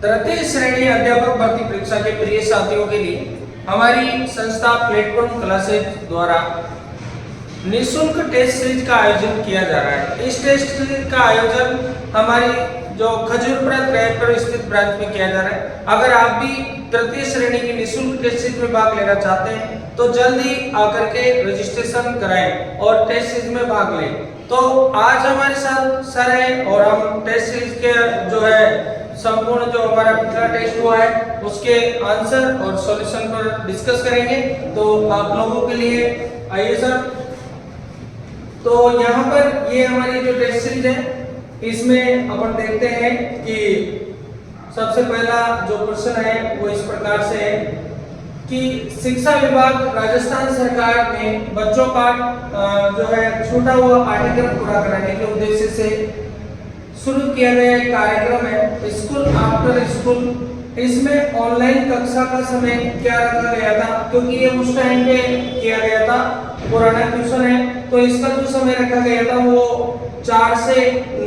तृतीय श्रेणी अध्यापक भर्ती परीक्षा के प्रिय साथियों के लिए हमारी संस्था प्लेटफॉर्म क्लासेज द्वारा निःशुल्क टेस्ट सीरीज का आयोजन किया जा रहा है। इस टेस्ट सीरीज का आयोजन हमारी जो खजूरपुरा रायपुर स्थित ब्रांच में किया जा रहा है। अगर आप भी तृतीय श्रेणी की निःशुल्क टेस्ट सीरीज में भाग लेना चाहते हैं तो जल्दी आकर के रजिस्ट्रेशन कराएं और टेस्ट सीरीज में भाग लें। तो आज हमारे साथ सर है और हम टेस्ट सीरीज के जो है संपूर्ण जो हमारा पिछला टेस्ट हुआ है उसके आंसर और सॉल्यूशन पर डिस्कस करेंगे। तो आप लोगों के लिए आइए सर। तो यहाँ पर ये हमारी जो टेस्ट सीरीज है इसमें अपन देखते हैं कि सबसे पहला जो प्रश्न है वो इस प्रकार से है कि शिक्षा विभाग राजस्थान सरकार ने बच्चों का जो है छूटा हुआ पाठ्यक्रम पूरा कराने के उद्देश्य से शुरू किया गया एक कार्यक्रम है स्कूल आफ्टर स्कूल। इसमें ऑनलाइन कक्षा का समय क्या रखा गया था, क्योंकि ये उस टाइम पे किया गया था, पुराना ट्यूशन है, तो इसका जो समय रखा गया था वो 4 से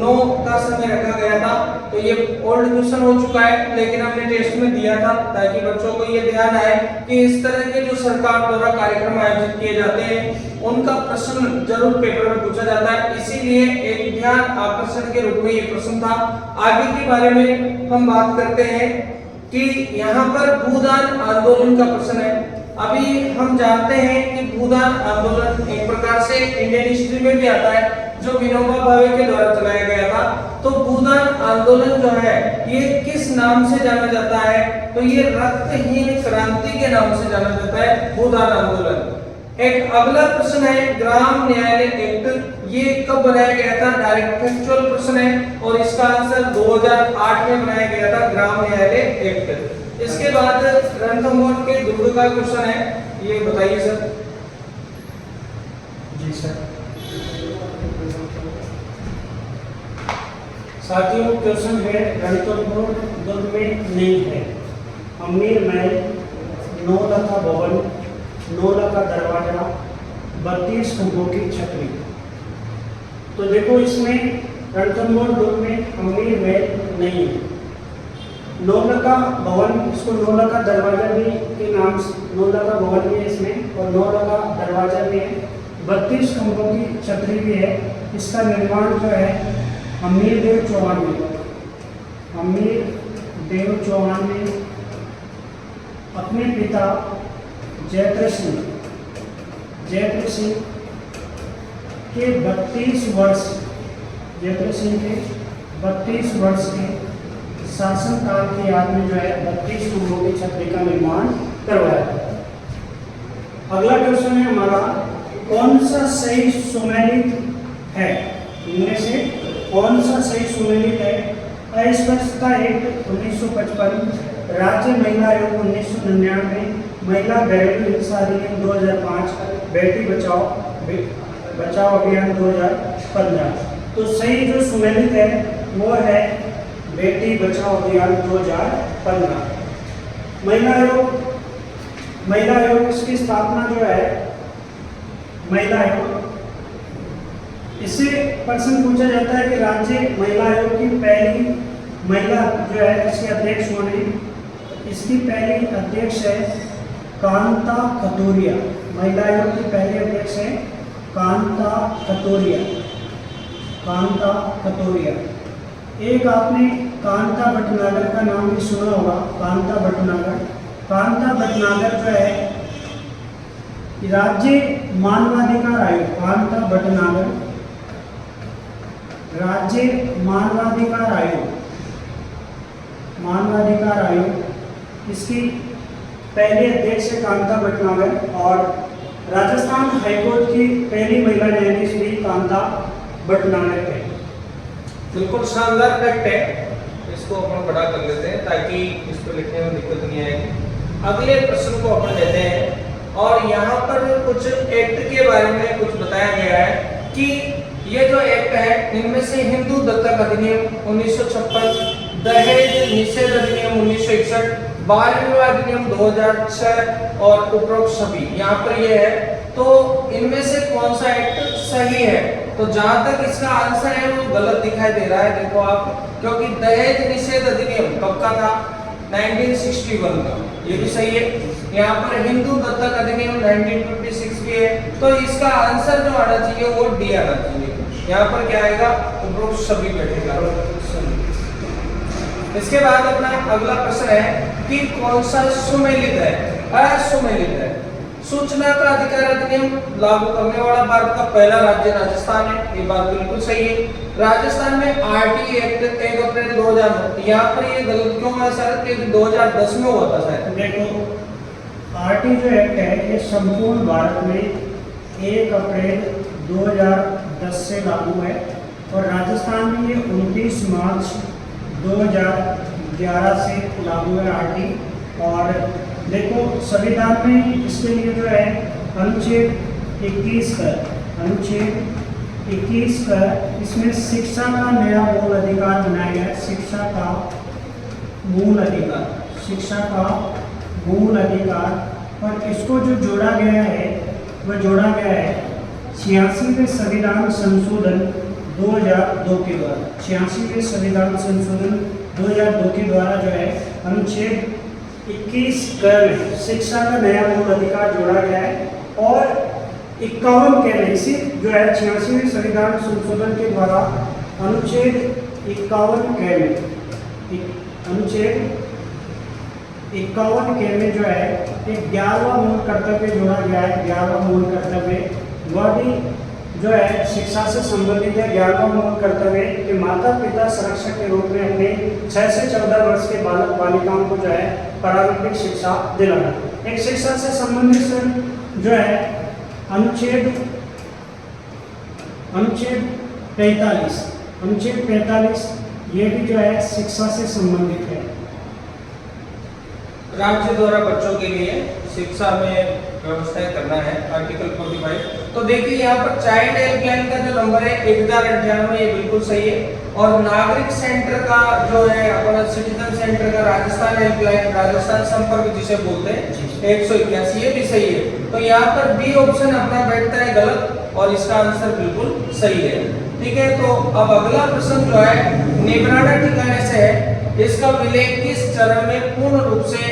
9 का समय रखा गया था। तो ये ओल्ड ट्यूशन हो चुका है, लेकिन हमने टेस्ट में दिया था ताकि बच्चों को ये ध्यान आए कि इस तरह के जो सरकार द्वारा कार्यक्रम आयोजित किए जाते हैं उनका प्रश्न जरूर पेपर में पूछा जाता है। इसीलिए एक ध्यान आकर्षण के रूप में ये प्रश्न था। आगे के बारे में हम बात करते हैं कि यहाँ पर भूदान आंदोलन का प्रश्न है। अभी हम जानते हैं कि भूदान आंदोलन एक प्रकार से इंडियन हिस्ट्री में भी आता है जो विनोबा भावे के द्वारा चलाया गया था। तो भूदान आंदोलन जो है ये किस नाम से जाना जाता है, तो ये रक्तहीन क्रांति के नाम से जाना जाता है भूदान आंदोलन। एक अगला प्रश्न है ग्राम न्यायालय एक्ट, ये कब बनाया गया था, डायरेक्ट फैक्चुअल प्रश्न है और इसका आंसर 2008 में बनाया गया था ग्राम न्यायालय एक्ट। इसके बाद रणथंभौर के दुर्ग का क्वेश्चन है, ये बताइए सर। जी सर। साथियों क्वेश्चन है रणथंभौर दुर्ग में नहीं है, अमीर महल, 9 लखा भवन, 9 लखा दरवाजा, 32 खंभों की छतरी। तो देखो इसमें रणथंभौर दुर्ग में अमीर महल नहीं है। 9 लखा भवन, इसको 9 लखा दरवाजा भी के नाम से 9 लखा भवन भी है इसमें और 9 लखा दरवाजा भी है, 32 खंभों की छतरी भी है। इसका निर्माण जो है अमीर देव चौहान ने, अमीर देव चौहान ने अपने पिता जयद्रथ सिंह के 32 वर्ष, जयद्रथ सिंह के 32 वर्ष के शासनकाल की याद में जो है 32 खंभों की छतरी का निर्माण करवाया। अगला क्वेश्चन है हमारा, कौन सा सही सुमेलित है, इनमें से कौन सा सही सुमेलित है? अस्पष्टता एक्ट 1955, राज्य महिला आयोग 1999, महिला घरेलू हिंसा अधिनियम 2005, बेटी बचाओ अभियान 2015। तो सही जो सुमेलित है वो है बेटी बचाओ अभियान 2015। महिला आयोग इसकी स्थापना जो है, महिला आयोग, इससे प्रश्न पूछा जाता है कि राज्य महिला आयोग की पहली महिला जो है इसके अध्यक्ष होने, इसकी पहली अध्यक्ष है कांता खतोरिया। महिला आयोग की पहली अध्यक्ष है कांता खतोरिया। एक आपने कांता भटनागर का नाम भी सुना होगा, कांता भटनागर जो है राज्य मानवाधिकार आयोग, कांता भटनागर राज्य मानवाधिकार आयोग, इसकी पहली अध्यक्ष है कांता भटनागर और राजस्थान हाईकोर्ट की पहली महिला न्यायाधीश भी कांता भटनागर है। बिल्कुल शानदार फैक्ट है, इसको अपन बड़ा कर लेते हैं ताकि इस पर लिखने में दिक्कत नहीं आएगी। अगले प्रश्न को अपन लेते हैं और यहाँ पर कुछ एक्ट के बारे में कुछ बताया गया है कि ये जो एक्ट है इनमें से हिंदू दत्तक अधिनियम 1956, दहेज निषेध अधिनियम 1961, बाल विवाह अधिनियम 2006 और उपरोक्त सभी यहाँ पर ये है। तो इनमें से कौन सा एक्ट सही है? तो जहां तक इसका आंसर है वो गलत दिखाई दे रहा है, देखो आप, क्योंकि दहेज निषेध अधिनियम कब का था? 1961 का, ये भी सही है। यहाँ पर हिंदू दत्तक अधिनियम 1956 भी है, तो इसका आंसर जो आना चाहिए वो डी आना चाहिए। यहाँ पर क्या आएगा? उपरोक्त सभी बैठेगा। इसके बाद अपना अगला प्रश्न है कि कौन सा सुमेलित है, असुमेलित है। सूचना का अधिकार अधिनियम लागू करने वाला भारत का पहला राज्य राजस्थान है, ये बात बिल्कुल सही है। राजस्थान में आरटी एक्ट 1 अप्रैल 2000, यहाँ पर ये गलत क्यों है सर? क्योंकि 2010 में हुआ था शायद। देखो आरटी जो एक्ट है ये संपूर्ण भारत में 1 अप्रैल 2010 से लागू है और राजस्थान में ये 29 मार्च 2011 से लागू है आरटी। और देखो संविधान में इसके लिए जो है अनुच्छेद 21 का इसमें शिक्षा का नया मूल अधिकार बनाया गया है। शिक्षा का मूल अधिकार और इसको जो जोड़ा गया है वह जोड़ा गया है 86वें संविधान संशोधन 2002 के द्वारा। 86वें संविधान संशोधन 2002 के द्वारा जो है अनुच्छेद 21 में शिक्षा का नया मूल अधिकार जोड़ा गया है और 51 के में इसी जो है 86वें संविधान संशोधन के द्वारा अनुच्छेद 51 के में जो है एक 11वां मूल कर्तव्य जोड़ा गया है। 11वां मूल कर्तव्य वह भी जो है शिक्षा से संबंधित है। 11वां मूल कर्तव्य कि माता पिता संरक्षक के रूप में अपने 6 से 14 वर्ष के बालक बालिकाओं को जो है प्रारंभिक शिक्षा दिलाना। एक शिक्षा से संबंधित जो है अनुच्छेद 45 ये भी जो है शिक्षा से संबंधित है। राज्य द्वारा बच्चों के लिए शिक्षा में व्यवस्था करना है, आर्टिकल 45। तो देखिए यहाँ पर चाइल्ड हेल्पलाइन का जो नंबर है 1098, ये बिल्कुल सही है। और नागरिक सेंटर का जो है अपना सिटीजन सेंटर का राजस्थान हेल्पलाइन, राजस्थान संपर्क जिसे बोलते हैं 181, ये भी सही है। तो यहाँ पर बी ऑप्शन अपना बैठता है गलत और इसका आंसर बिल्कुल सही है। ठीक है, तो अब अगला प्रश्न जो है निबराना ठिकाने से है। इसका विलय किस चरण में पूर्ण रूप से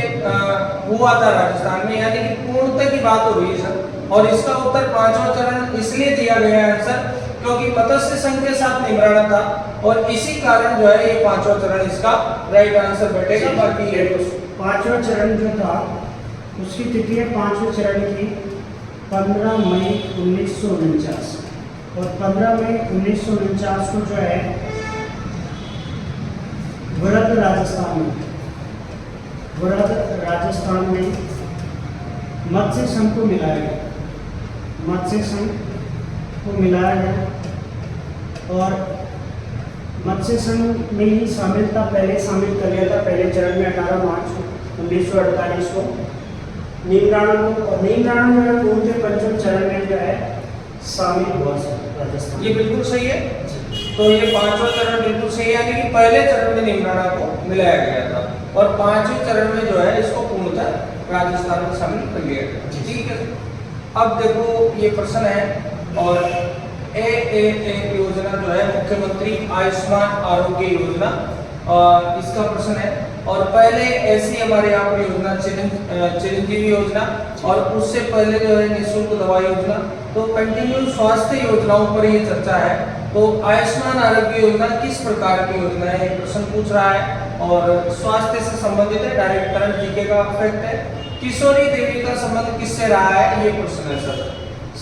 हुआ था राजस्थान में, यानी कि पूर्णता की बात हो रही है सर। और इसका उत्तर 5वां चरण इसलिए दिया गया है आंसर क्योंकि मत्स्य संघ के साथ निबराना था और इसी कारण जो है ये 5वां चरण इसका राइट आंसर बैठेगा। बाकी ये 5वां चरण जो था उसकी तिथि है 5वें चरण की 15 मई 1949 और 15 मई 1949 को जो है वृहद राजस्थान में मत्स्य संघ को मिलाया गया और मत्स्य संघ में ही शामिल था, पहले शामिल कर लिया था पहले चरण में 18 मार्च 1948 को नीमराणा को। और नीमराणा जो है पूर्व पंचम चरण में जो है शामिल हुआ राजस्थान। ये बिल्कुल सही है। तो ये 5वां चरण बिल्कुल सही है, यानी कि पहले चरण में निमराना को मिलाया गया था और 5वें चरण में जो है इसको पूर्णतः राजस्थान में शामिल कर लिया गया। ठीक है, अब देखो ये प्रश्न है और ए योजना जो है मुख्यमंत्री आयुष्मान आरोग्य योजना, इसका प्रश्न है। और पहले ऐसी हमारे यहाँ पर योजना चिरंजीवी योजना और उससे पहले जो है निःशुल्क दवा योजना। तो कंटिन्यू स्वास्थ्य योजनाओं पर ये चर्चा है। तो आयुष्मान आरोग्य योजना किस प्रकार की योजना है, प्रश्न पूछ रहा है और स्वास्थ्य से संबंधित है, डायरेक्ट करंट जीके का फैक्ट है। किशोरी देवी का संबंध किससे रहा है, ये प्रश्न है सर।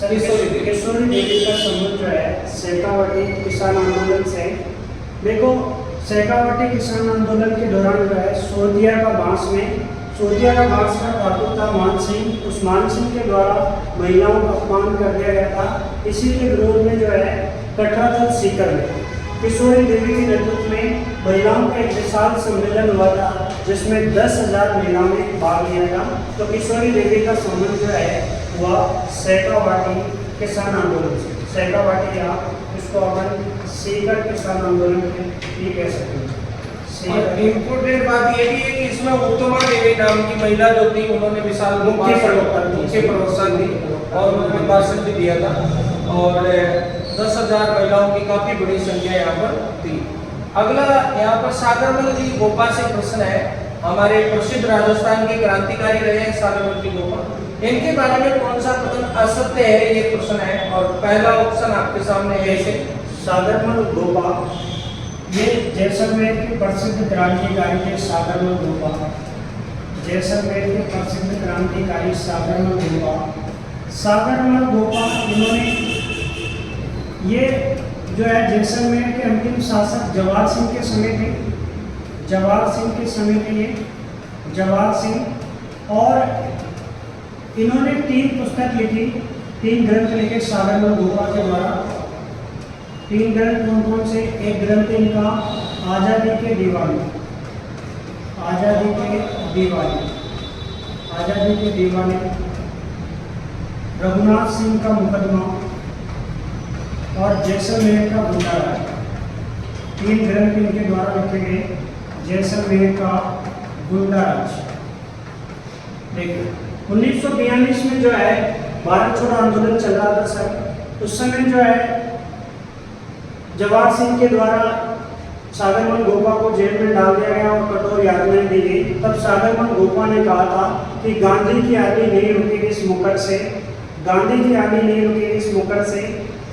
किशोरी देवी का संबंध जो है शेखावटी किसान आंदोलन से। देखो शेखावटी किसान आंदोलन के दौरान जो है सोदिया का बांस का ठाकुर था मान सिंह, उस मान सिंह के द्वारा महिलाओं का अपमान कर दिया गया था। इसी के विरोध में जो है कटरा दल सीकर में किशोरी देवी के नेतृत्व में महिलाओं का एक विशाल सम्मेलन हुआ था जिसमें 10,000 महिलाओं ने भाग लिया था। तो किशोरी देवी का संबंध जो है वह शेखावाटी किसान आंदोलन से। शेखावाटी या इसको अपन सीकर किसान आंदोलन ये कह सकते हैं। इम्पोर्टेंट बात ये भी है कि इसमें उत्तमा देवी नाम की महिला जो थी उन्होंने विशाल मुख्य प्रवक्ता थी और उन्होंने भाषण भी दिया था। और 10,000 महिलाओं की काफी बड़ी संख्या यहाँ पर थी। अगला यहाँ पर सागरमल जी गोपा से प्रश्न है। हमारे प्रसिद्ध राजस्थान के क्रांतिकारी रहे हैं सागरमल जी गोपा। इनके बारे में कौन सा कथन असत्य है, ये प्रश्न है। और पहला ऑप्शन आपके सामने है इसे सागरमल गोपा, ये जैसलमेर के प्रसिद्ध क्रांतिकारी थे। सागरमल गोपा, जैसलमेर के प्रसिद्ध क्रांतिकारी सागरमल गोपा। सागरमल गोपा इन्होंने ये जो है जैसलमेर के अंतिम शासक जवाहर सिंह के समय थे। जवाहर सिंह के समय थे ये, जवाहर सिंह। और इन्होंने 3 पुस्तक लिखी, 3 ग्रंथ लिखे सागरमल गोपा के द्वारा। 3 ग्रंथ कौन कौन से? एक ग्रंथ इनका आज़ादी के दीवाने, आज़ादी के दीवाने, आज़ादी के दीवाने, रघुनाथ सिंह का मुकदमा और जैसलमेर का गुंडाराज। 3 ग्रंथ इनके द्वारा लिखे गए। जैसलमेर का गुंडाराज। देखिए 1942 में जो है भारत छोड़ो आंदोलन चल रहा था सर। उस समय जो है जवाहर सिंह के द्वारा सागरमल गोपा को जेल में डाल दिया गया और कठोर यातनाएं दी गई। तब सागरमल गोपा ने कहा था कि गांधी की आर्मी नहीं रुकेगी इस मुकर से, गांधी की आर्मी नहीं रुकेगी इस मुकर से।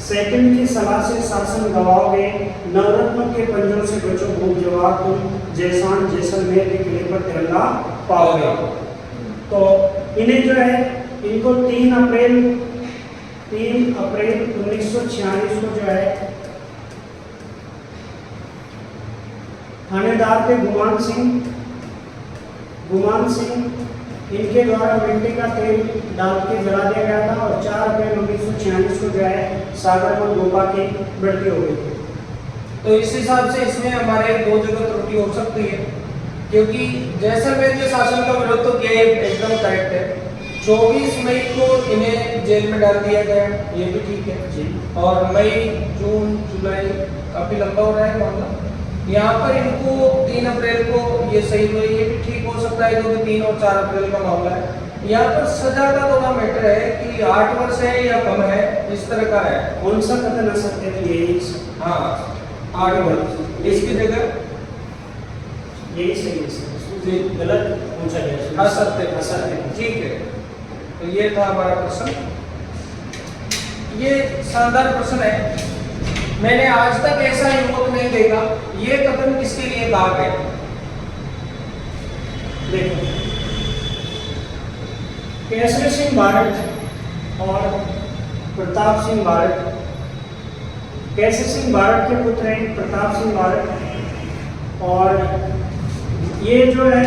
सेकंड की सलाह से शासन गवाओगे, नवरत्नों के पंजों से बचो भूख जवाब, तुम जैसान जैसलमेर के किले पर तिरंगा पाओगे। तो इन्हें जो है इनको 3 अप्रैल 1946 को जो है थानेदार थे गुमान सिंह, इनके द्वारा मिट्टी का तेल डाल के जला दिया गया था। और 4 अप्रैल 1946 को जो है सागरमल गोपा की मृत्यु हो गई थी। तो इस हिसाब से इसमें हमारे 2 जगह त्रुटि हो सकती है, क्योंकि जैसलमेर के शासन का विरोध तो किया एकदम करेक्ट है। 24 मई को इन्हें जेल में डाल दिया गया, ये भी ठीक है जी। और मई, जून, जुलाई काफी लंबा हो रहा है मामला। यहाँ पर इनको 3 अप्रैल को ये सही हुई, ये भी ठीक हो सकता है क्योंकि 3 और 4 अप्रैल का मामला है। यहाँ पर सजा का थोड़ा मैटर है कि 8 वर्ष है या कम है, इस तरह का है। कौन सा कथन असत्य है? यही हाँ 8 वर्ष, इसकी जगह यही सही है सर, गलत पूछा गया। असत्य, असत्य, ठीक है। तो ये था हमारा प्रश्न। ये शानदार प्रश्न है। मैंने आज तक ऐसा युवक नहीं देखा, ये कथन किसके लिए कहा गया? देखो, केसरी सिंह भारत और प्रताप सिंह भारत। केसरी सिंह भारत के पुत्र हैं प्रताप सिंह भारत। और ये जो है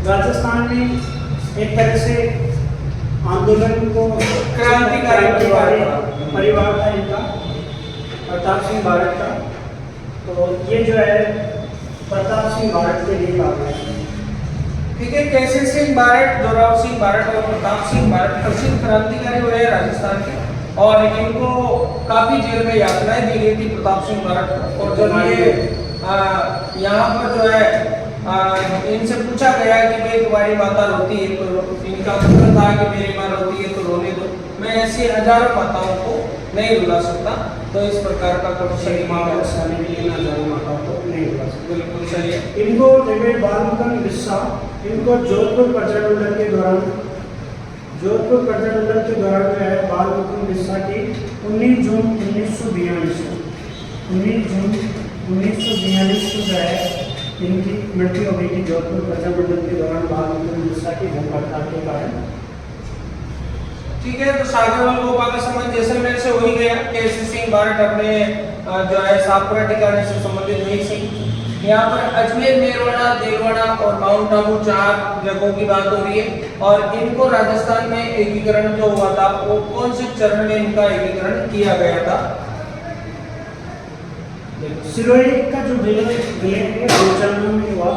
राजस्थान में एक तरह से आंदोलन को क्रांतिकारी परिवार था इनका, प्रताप सिंह भारत का। तो ये जो है प्रताप सिंह भारत के लिए कहा गया। ठीक है, केसरी सिंह भारत, जोरावर सिंह भारत और प्रताप सिंह भारत प्रसिद्ध क्रांतिकारी हुए हैं राजस्थान के। और इनको काफी जेल में यातनाएं दी गई थी प्रताप सिंह भारत को। और जब ये यहाँ पर जो है इनसे पूछा गया कि भाई तुम्हारी माता रोती है, तो इनका कथन था कि मेरी माँ रोती है तो रोने दो, मैं ऐसी हजारों माताओं को नहीं रुला सकता। तो इस प्रकार का सही मामला सामने भी लेना हजारों माताओं को नहीं रुला सकता। बिल्कुल सही है। इनको जब बालमुकुंद बिस्सा, इनको जोधपुर प्रजातंत्र के दौरान, जोधपुर प्रजातंत्र के दौरान जो है बालमुकुंद बिस्सा की 19 जून 1942 को जो है इनकी मृत्यु हो गई थी जोधपुर प्रजातंत्र के दौरान बालमुकुंद बिस्सा की भूख हड़ताल के कारण। ठीक है, तो सागरमल गोपा का संबंध जैसलमेर से हो ही गया। केसरी सिंह भारत अपने जो है सातपुरा ठिकाने से संबंधित नहीं थी। यहाँ पर अजमेर, मेरवाड़ा, देलवाड़ा और माउंट आबू 4 जगहों की बात हो रही है। और इनको राजस्थान में एकीकरण जो हुआ था वो कौन से चरण में इनका एकीकरण किया गया था? सिरोही का जो विलय है 2 चरणों में हुआ।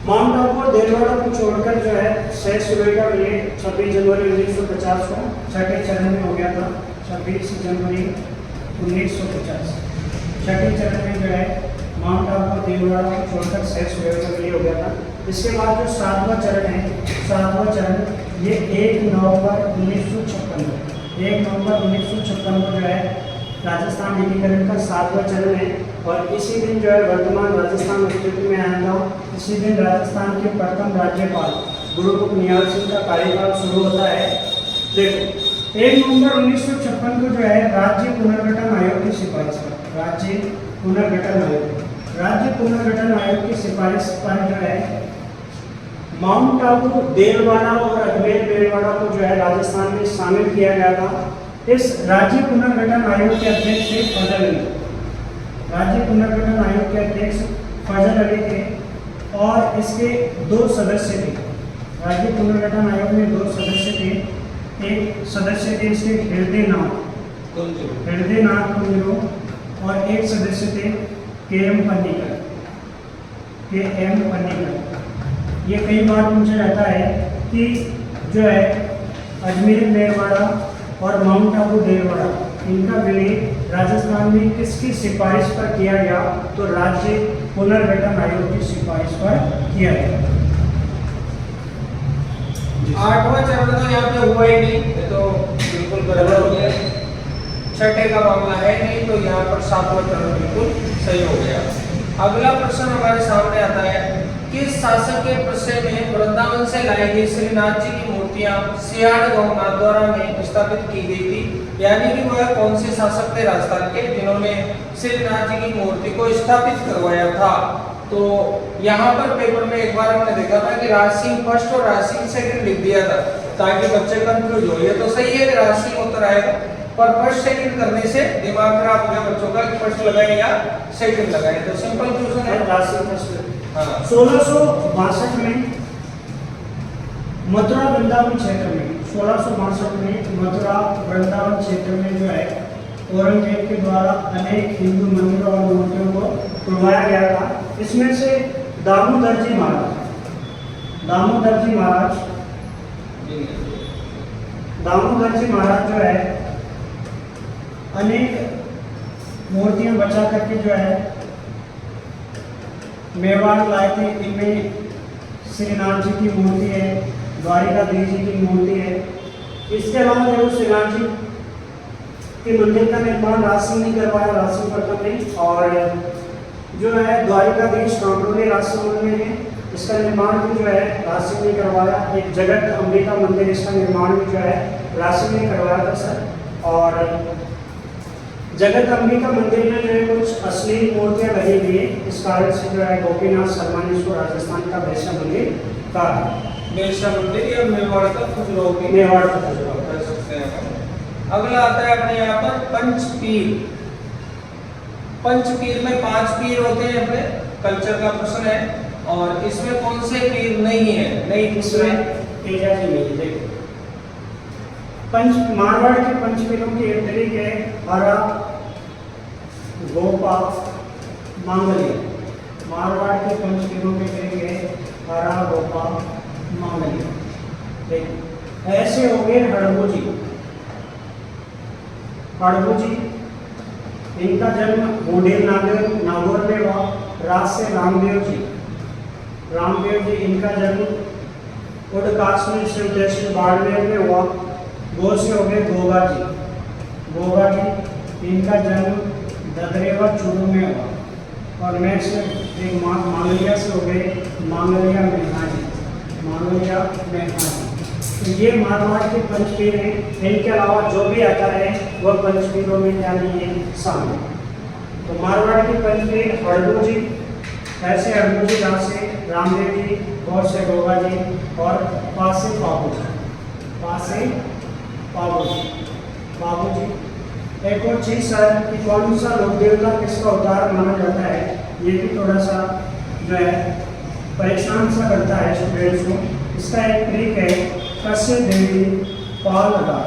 माउंट आबू और देलवाड़ा को छोड़कर जो है शहर सिरोही का विलय 26 जनवरी 1950 को 6ठे चरण में हो गया था। 26 जनवरी 1950 6ठे चरण में जो है माउंट आबू और देलवाड़ा को छोड़कर शहर सिरोही का विलय हो गया था। इसके बाद जो 7वां चरण है, 7वां चरण ये 1 नवंबर 1956 1 नवंबर 1956 को जो है राजस्थान एकीकरण का 7वां चरण है और इसी दिन जो है वर्तमान राजस्थान अस्तित्व में आया था। इसी दिन राजस्थान के प्रथम राज्यपाल गुरु निहाल सिंह का कार्यकाल शुरू होता है। देखो 1 नवंबर 1956 को जो है राज्य पुनर्गठन आयोग की सिफारिश पर राज्य पुनर्गठन आयोग की सिफारिश पर जो है माउंट आबू, देलवाड़ा और अजमेर बेलवाड़ा को जो है राजस्थान में शामिल किया गया था। इस राज्य पुनर्गठन आयोग के अध्यक्ष थे फजल अली। राज्य पुनर्गठन आयोग के अध्यक्ष फजल अली थे और इसके 2 सदस्य थे। राज्य पुनर्गठन आयोग में 2 सदस्य थे। एक सदस्य थे इसके हृदयनाथ कुंजरू और एक सदस्य थे के.एम. पन्नीकर। ये कई बार पूछा जाता है कि जो है अजमेर बेलवाड़ा और माउंट आबू देलवाड़ा इनका विलय राजस्थान में किसकी सिफारिश पर किया गया? तो राज्य पुनर्गठन आयोग की सिफारिश पर किया गया। 8वां चरण तो यहाँ पे हुआ ही नहीं, ये तो बिल्कुल गड़बड़ हो गया। 6ठे का मामला है नहीं, तो यहाँ पर 7वां चरण बिल्कुल सही हो गया। अगला प्रश्न हमारे सामने आता है, किस शासक के प्रश्न में वृंदावन से लाई गई श्रीनाथ जी की मूर्तियां सियाड़ गांव नाथद्वारा में स्थापित की गई थी? यानी कि वह कौन से शासक थे राजस्थान के जिन्होंने श्रीनाथ जी की मूर्ति को स्थापित करवाया था? तो यहाँ पर पेपर में एक बार हमने देखा था कि राज सिंह फर्स्ट और राज सिंह सेकंड लिख दिया था ताकि बच्चे कंफ्यूज हो। ये तो सही है कि राज सिंह उत्तर आएगा, पर फर्स्ट सेकंड करने से दिमाग खराब हो गया बच्चों का कि फर्स्ट लगाए या सेकंड लगाए। तो सिंपल क्वेश्चन है राज सिंह फर्स्ट। हाँ। 1662 में मथुरा वृंदावन क्षेत्र में 1662 में मथुरा वृंदावन क्षेत्र में जो है औरंगजेब के द्वारा अनेक हिंदू मंदिरों और मूर्तियों को तोड़वाया गया था। इसमें से दामोदर जी महाराज जो है अनेक मूर्तियां बचा करके जो है मेवाड़ लाए थे। इनमें श्रीनाथ जी की मूर्ति है, द्वारिकाधीश जी की मूर्ति है। इसके अलावा जो श्रीनाथ जी के मंदिर का निर्माण राज सिंह ने करवाया, राज सिंह प्रथम ने, और जो है द्वारिकाधीश कांकरोली राजसमंद में है, इसका निर्माण भी जो है राज सिंह ने करवाया। एक जगत अंबिका मंदिर, इसका निर्माण भी जो है राज सिंह ने करवाया था सर। और जगत अंबिका मंदिर में जो है कुछ असली मूर्तियां लगी हुई है, इस कारण से जो है गोपीनाथ शर्मा ने इसको राजस्थान का वैश्य मंदिर कहा। वैश्य मंदिर या मेवाड़ का खजुराहो की मेवाड़ का खजुराहो कह सकते हैं। अगला आता है अपने यहाँ पर पंचपीर। पंचपीर में 5 पीर होते हैं, अपने कल्चर का प्रश्न है, और इसमें कौन से पीर नहीं है? नहीं, इसमें तेजा जी नहीं। देखो मारवाड़ के पंचपीरों की एक तरीक है हरा, गोपा, मांगलिया। मारवाड़ के पंचपीरों के तरीक है हरा, गोपा, मांगलिया। देखो ऐसे हो गए हड़बू जी। इनका जन्म बूढ़ेर नागौर में हुआ। राज से रामदेव जी इनका जन्म उड़काश में शिवदेश बाड़मेर में हुआ। गो से हो गए गोगा जी इनका जन्म ददरेवा चूरू में हुआ। और नेक्स्ट एक मांगलिया से हो गए मांगलिया मेघा जी। तो ये मारवाड़ के पंचपीर हैं। इनके अलावा जो भी आता है वह पंचपीरों में क्या नहीं है, शामिल। तो मारवाड़ के पंचपीर हड़बू जी, ऐसे हड़बू जी, राज से रामदेव जी, गौर से गोगा जी, और पास से बाबू जी। एक और चीज़ सर कि कौन सा लोक देवता किसका अवतार माना जाता है, ये भी थोड़ा सा जो है परेशान सा करता है स्टूडेंट्स को। इसका एक ट्रिक है कस्य देवी पाल रा।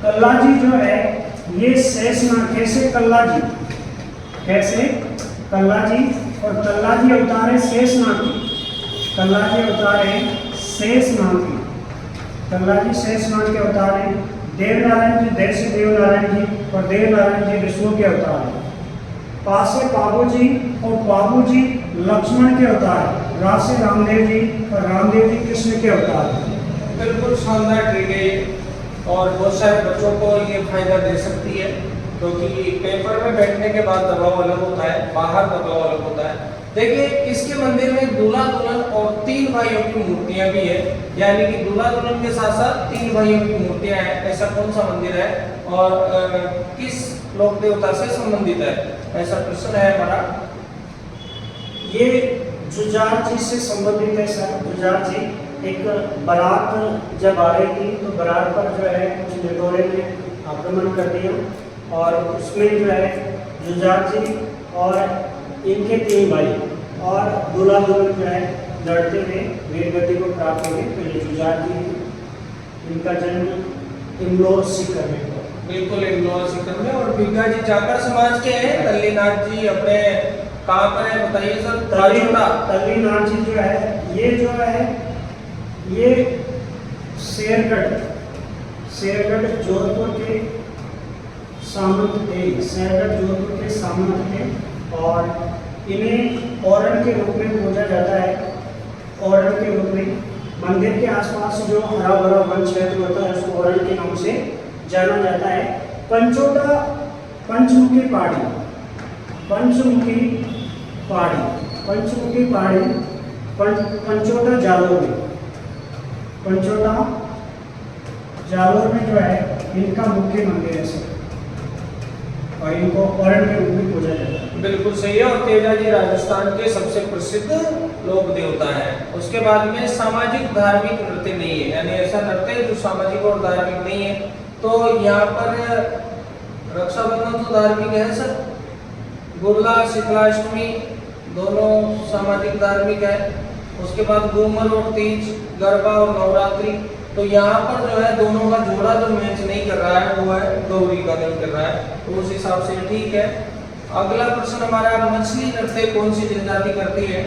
कल्ला जी जो है ये शेषनाग। कैसे कल्ला जी, और कल्ला जी अवतार है शेषनाग की। कल्ला जी शेषनाग के अवतार हैं। देवनारायण जी देशी देवनारायण जी, और देवनारायण जी विष्णु के अवतार हैं। पासे पाबू जी, और पाबू जी लक्ष्मण के अवतार है। राशि रामदेव जी, और रामदेव जी कृष्ण के अवतार हैं। बिल्कुल शानदार ट्रिक है ये, और बहुत सारे बच्चों को ये फायदा दे सकती है, क्योंकि पेपर में बैठने के बाद दबाव अलग होता है, बाहर दबाव अलग होता है। देखिए इसके मंदिर में दूल्हा दुल्हन और 3 भाइयों की मूर्तियां भी है, यानी कि दूल्हा दुल्हन के साथ साथ 3 भाइयों की मूर्तियां हैं। ऐसा कौन सा मंदिर है और किस लोक देवता से संबंधित है, ऐसा प्रश्न है हमारा। ये जुझार जी से संबंधित है सर। जुझार जी एक बारात जब आ रही थी तो बारात पर जो है कुछ निटोरे ने आक्रमण कर दिया, और उसमें जो है जुझार जी और इनके 3 भाई और दूल्हा दुल्हन जो है लड़ते हुए वीरगति को प्राप्त हुए। तो ये जुझार जी, इनका जन्म इमलोर सीकर में हुआ। बिल्कुल इंदौर सीकर में। और बिग्गा जी जाकर समाज के हैं, तल्लीनाथ जी अपने कहाँ पर है बताइए सर। तल्लीनाथ जी जो है ये शेरगढ़ जोधपुर के सामंत थे, और इन्हें औरण के रूप में पूजा जाता है। औरण के रूप में मंदिर के आसपास जो हरा भरा वन क्षेत्र होता है उसको औरण के नाम से जाना जाता है। पंचमुखी पहाड़ी पंचोटा जालोर में जो है इनका मुख्य मंदिर है सर, और इनको औरण के रूप में पूजा जाता है। बिल्कुल सही है। और तेजा जी राजस्थान के सबसे प्रसिद्ध लोक देवता है। उसके बाद में सामाजिक धार्मिक नृत्य नहीं है, यानी ऐसा नृत्य जो सामाजिक और धार्मिक नहीं है। तो यहाँ पर रक्षाबंधन तो धार्मिक है सर, गुरला शीतलाष्टमी दोनों सामाजिक धार्मिक है। उसके बाद घूमर और तीज, गरबा और नवरात्रि। तो यहाँ पर जो है दोनों का जोड़ा जो मैच नहीं कर रहा है वो है गौरी का नहीं कर रहा है, तो उस हिसाब से ठीक है। अगला प्रश्न हमारा, मछली नृत्य कौन सी जनजाति करती है।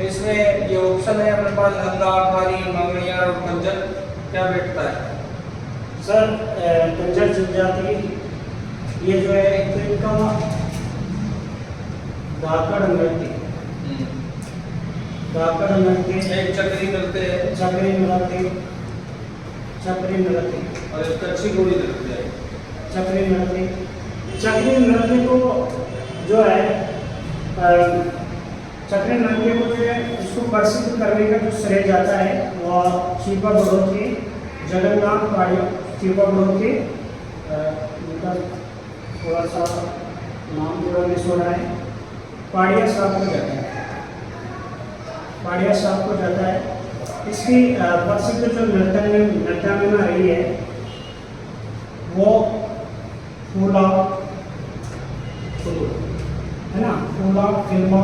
इसमें ये ऑप्शन है अपने पास, लंगा, खारी, मंगड़िया और कंजर। क्या बैठता है सर? कंजर जनजाति, ये जो है तो इनका धाकड़ नृत्य एक चक्री नृत्य है, चक्री नृत्य और एक कच्ची घोड़ी नृत्य है। चक्री नृत्य को जो है इसको प्रसिद्ध करने का जो श्रेय जाता है वह छिपा बड़ोद के जगन्नाथ पहाड़ियों, छिपा बड़ोद के उनका थोड़ा सा नाम थोड़ा मिस हो रहा है, पहाड़िया साहब को जाता है। इसकी प्रसिद्ध जो नृत्यांगना रही है वो फूला है ना, फूला फिल्मा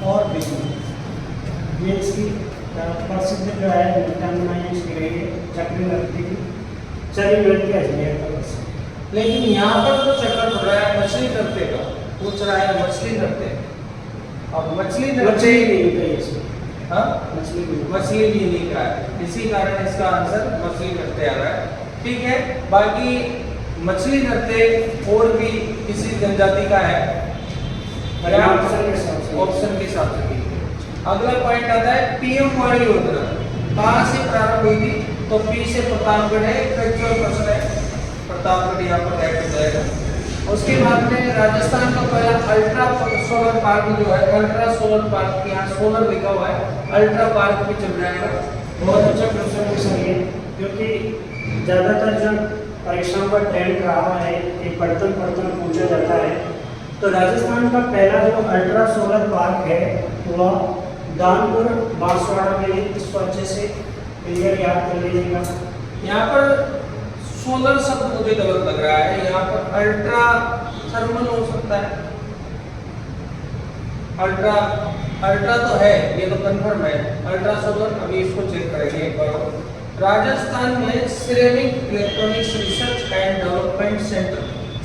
और बिजली, ये इसकी प्रसिद्ध जो है नृत्यांगना इसकी रही है। चक्री नृत्य की चरी नृत्य अजमेर। लेकिन यहाँ पर तो चक्कर पड़ रहा है मछली नृत्य का, पूछ रहा है मछली नृत्य। अब मछली नृत्य मछली भी नहीं का है, इसी कारण इसका आंसर मछली नृत्य आ रहा है। ठीक है, बाकी मछली नृत्य और भी किसी जनजाति का है ऑप्शन के हिसाब से। अगला पॉइंट आता है पीएम वाली योजना कहाँ से प्रारंभ हुई थी। तो पी से प्रतापगढ़ है, फैक्चुअल प्रश्न है, प्रतापगढ़ यहाँ पर राइट हो जाएगा। उसके बाद में राजस्थान का पहला अल्ट्रा सोलर पार्क जो है, अल्ट्रा सोलर पार्क, यहाँ सोलर लिखा हुआ है, अल्ट्रा पार्क भी चल जाएगा। बहुत अच्छा क्वेश्चन है, क्योंकि ज़्यादातर जब परीक्षाओं का ट्रेंड रहा है एक बर्तन पूछा जाता है, तो राजस्थान का पहला जो अल्ट्रा सोलर पार्क है वह दानपुर बांसवाड़ा में है। इसको अच्छे से क्लियर याद कर लीजिएगा। यहाँ पर सोलर शब्द मुझे गलत लग रहा है, यहाँ पर अल्ट्रा थर्मल हो सकता है। अल्ट्रा तो है, ये तो कंफर्म है। अल्ट्रा सोलर, अभी इसको चेक करेंगे एक बार। राजस्थान में ceramic electronics research and development centre.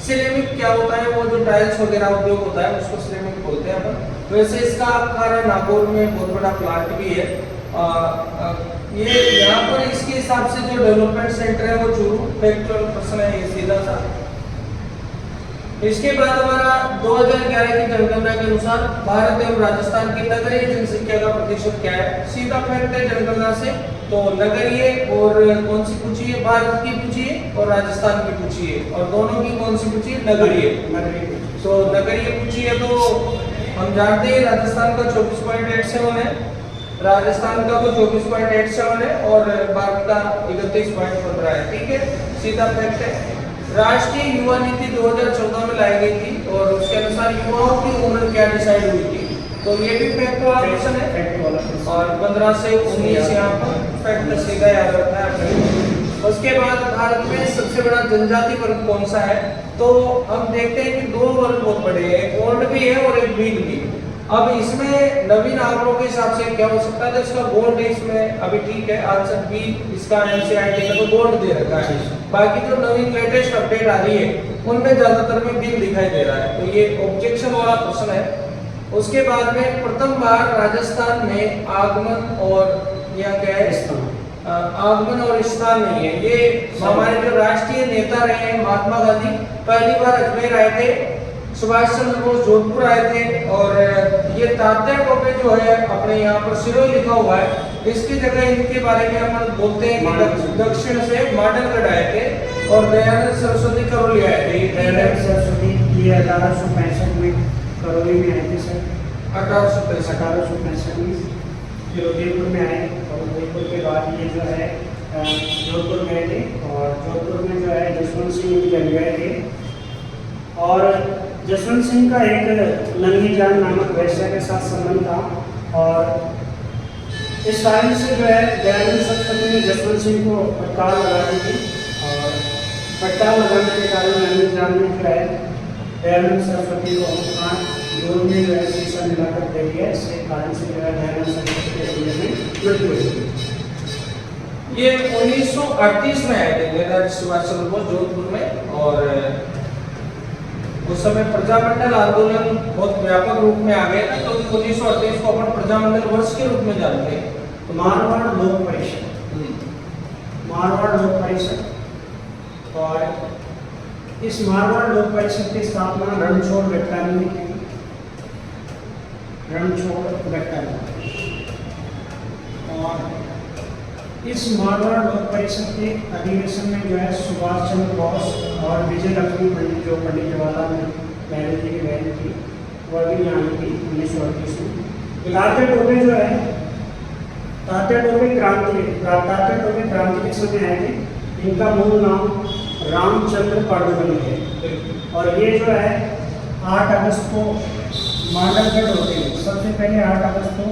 Ceramic क्या होता है, वो जो टाइल्स वगैरह उद्योग होता है उसको सिरेमिक बोलते हैं अपन। वैसे इसका कार्य नागौर में बहुत बड़ा प्लांट भी है। ये यहाँ पर इसके हिसाब से जो डेवलपमेंट सेंटर है वो चूरू। फैक्चुअल प्रश्न है ये सीधा सा। इसके बाद हमारा 2011 की जनगणना के अनुसार भारत एवं राजस्थान की नगरीय जनसंख्या का प्रतिशत क्या है। सीधा फैक्ट है जनगणना से, तो नगरीय और कौन सी पूछी है, भारत की पूछी है और राजस्थान की पूछी है, और दोनों की कौन सी पूछी है, नगरीय। तो नगरीय पूछी है, तो हम जानते हैं राजस्थान का 24.87 है, राजस्थान का तो 24.87 है और भारत का 31.15 है। ठीक है, सीधा फैक्ट है। राष्ट्रीय युवा नीति 2014 में लाई गई थी और उसके अनुसार युवाओं की उम्र क्या डिसाइड हुई थी, तो ये भी फैक्ट वाला क्वेश्चन है और 15 से 19 यहाँ पर फैक्ट सीधा याद रखना है। उसके बाद भारत में सबसे बड़ा जनजाति वर्ग कौन सा है, तो हम देखते हैं कि दो वर्ग बहुत बड़े हैं, एक गोंड भी है और एक भील भी। अब इसमें नवीन आंकड़ों के हिसाब से क्या हो सकता है, तो इसका गोल्ड इसमें अभी ठीक है, आंसर बी इसका एनसीईआरटी का तो गोल्ड दे रखा है। बाकी जो नवीन लेटेस्ट अपडेट आ रही है उनमें ज्यादातर में बिल दिखाई दे रहा है, तो ये ऑब्जेक्शन वाला क्वेश्चन है। उसके बाद में प्रथम बार राजस्थान में आगमन और यहाँ क्या है, आगमन और स्थान नहीं है। ये हमारे जो राष्ट्रीय नेता रहे हैं महात्मा गांधी पहली बार अजमेर आए थे, सुभाष चंद्र बोस जोधपुर आए थे, और ये तात्या टोपे जो है अपने यहाँ पर सिरोही लिखा हुआ है, इसकी जगह इनके बारे में हम बोलते हैं कि दक्षिण से मांडलगढ़ आए थे और दयानंद सरस्वती करौली आए थे। दयानंद सरस्वती ये 1865 में करौली में आए थे सर, 1865 में फिर उदयपुर में आए और उदयपुर के बाद ये जो है जोधपुर गए थे और जोधपुर में जो है जसवंत सिंह जन गए थे और जसवंत सिंह का एक नन्ही जान नामक वैश्य के साथ संबंध था और इस कारण से जो है दयानंद सरस्वती ने जसवंत सिंह को हड़ताल लगा दी थी और हड़ताल लगाने के कारण नन्ही जान ने जो है दयानंद सरस्वती को दूर में जो है शीशा मिलाकर दे दिया। इसके कारण से जो है दयानंद सरस्वती के जिले में मृत्यु हुई। ये 1938 में आए थे नेताजी सुभाष चंद्र बोस जोधपुर में, और उस समय प्रजामंडल आंदोलन बहुत व्यापक रूप में आ गया था, तो 1938 को अपन प्रजामंडल वर्ष के रूप में जानते हैं। तो मारवाड़ लोक परिषद, मारवाड़ लोक परिषद, और इस मारवाड़ लोक परिषद की स्थापना रणछोड़ गट्टानी ने की। रणछोड़ गट्टानी, और इस मारवाड़ लोक परिषद के अधिवेशन में जो है सुभाष चंद्र बोस और विजय लक्ष्मी पंडित जो पंडित जवाहरलाल नेहरू जी की बहन थी वह भी यहाँ की 1938 में। तात्या टोपे जो है तात्या टोपे क्रांति के समय आए थे। इनका मूल नाम रामचंद्र पाडुगन है और ये जो है 8 अगस्त को मांडलगढ़ होते हुए, सबसे पहले 8 अगस्त को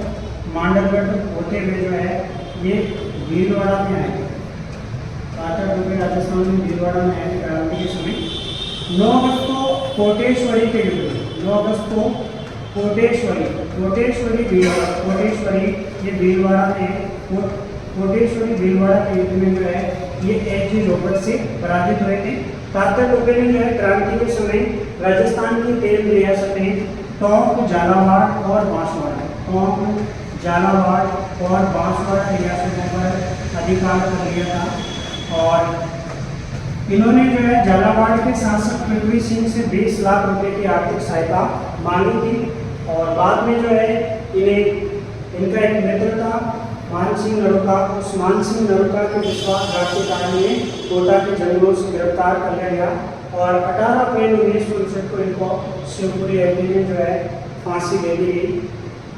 मांडलगढ़ होते हुए जो है ये भीलवाड़ा में आए थे। तात्या टोपे राजस्थान में भीलवाड़ा में आए थे क्रांति के समय। 9 अगस्त को कोटेश्वरी के युद्ध में, 9 अगस्त को कोटेश्वरी भीलवाड़ा में कोटेश्वरी भीलवाड़ा के युद्ध में जो है ये एच.जी. रोपड़ से पराजित हुए थे। तात्या टोपे ने जो है क्रांति के समय राजस्थान की 13 रियासतें टोंक, झालावाड़ और बांसवाड़ा रियासतों पर अधिकार कर लिया था और इन्होंने जो है झालावाड़ के शासक पृथ्वी सिंह से 20 लाख रुपए की आर्थिक सहायता मांगी थी और बाद में जो है इनका एक मित्र था मान सिंह नरूका। उस मान सिंह नरूका के विश्वासघात के कारण इन्हें कोटा के जंगलों से गिरफ्तार कर लिया गया और 18 अप्रैल 1959 को इनको शिवपुरी एवरी में जो है फांसी दे दी गई।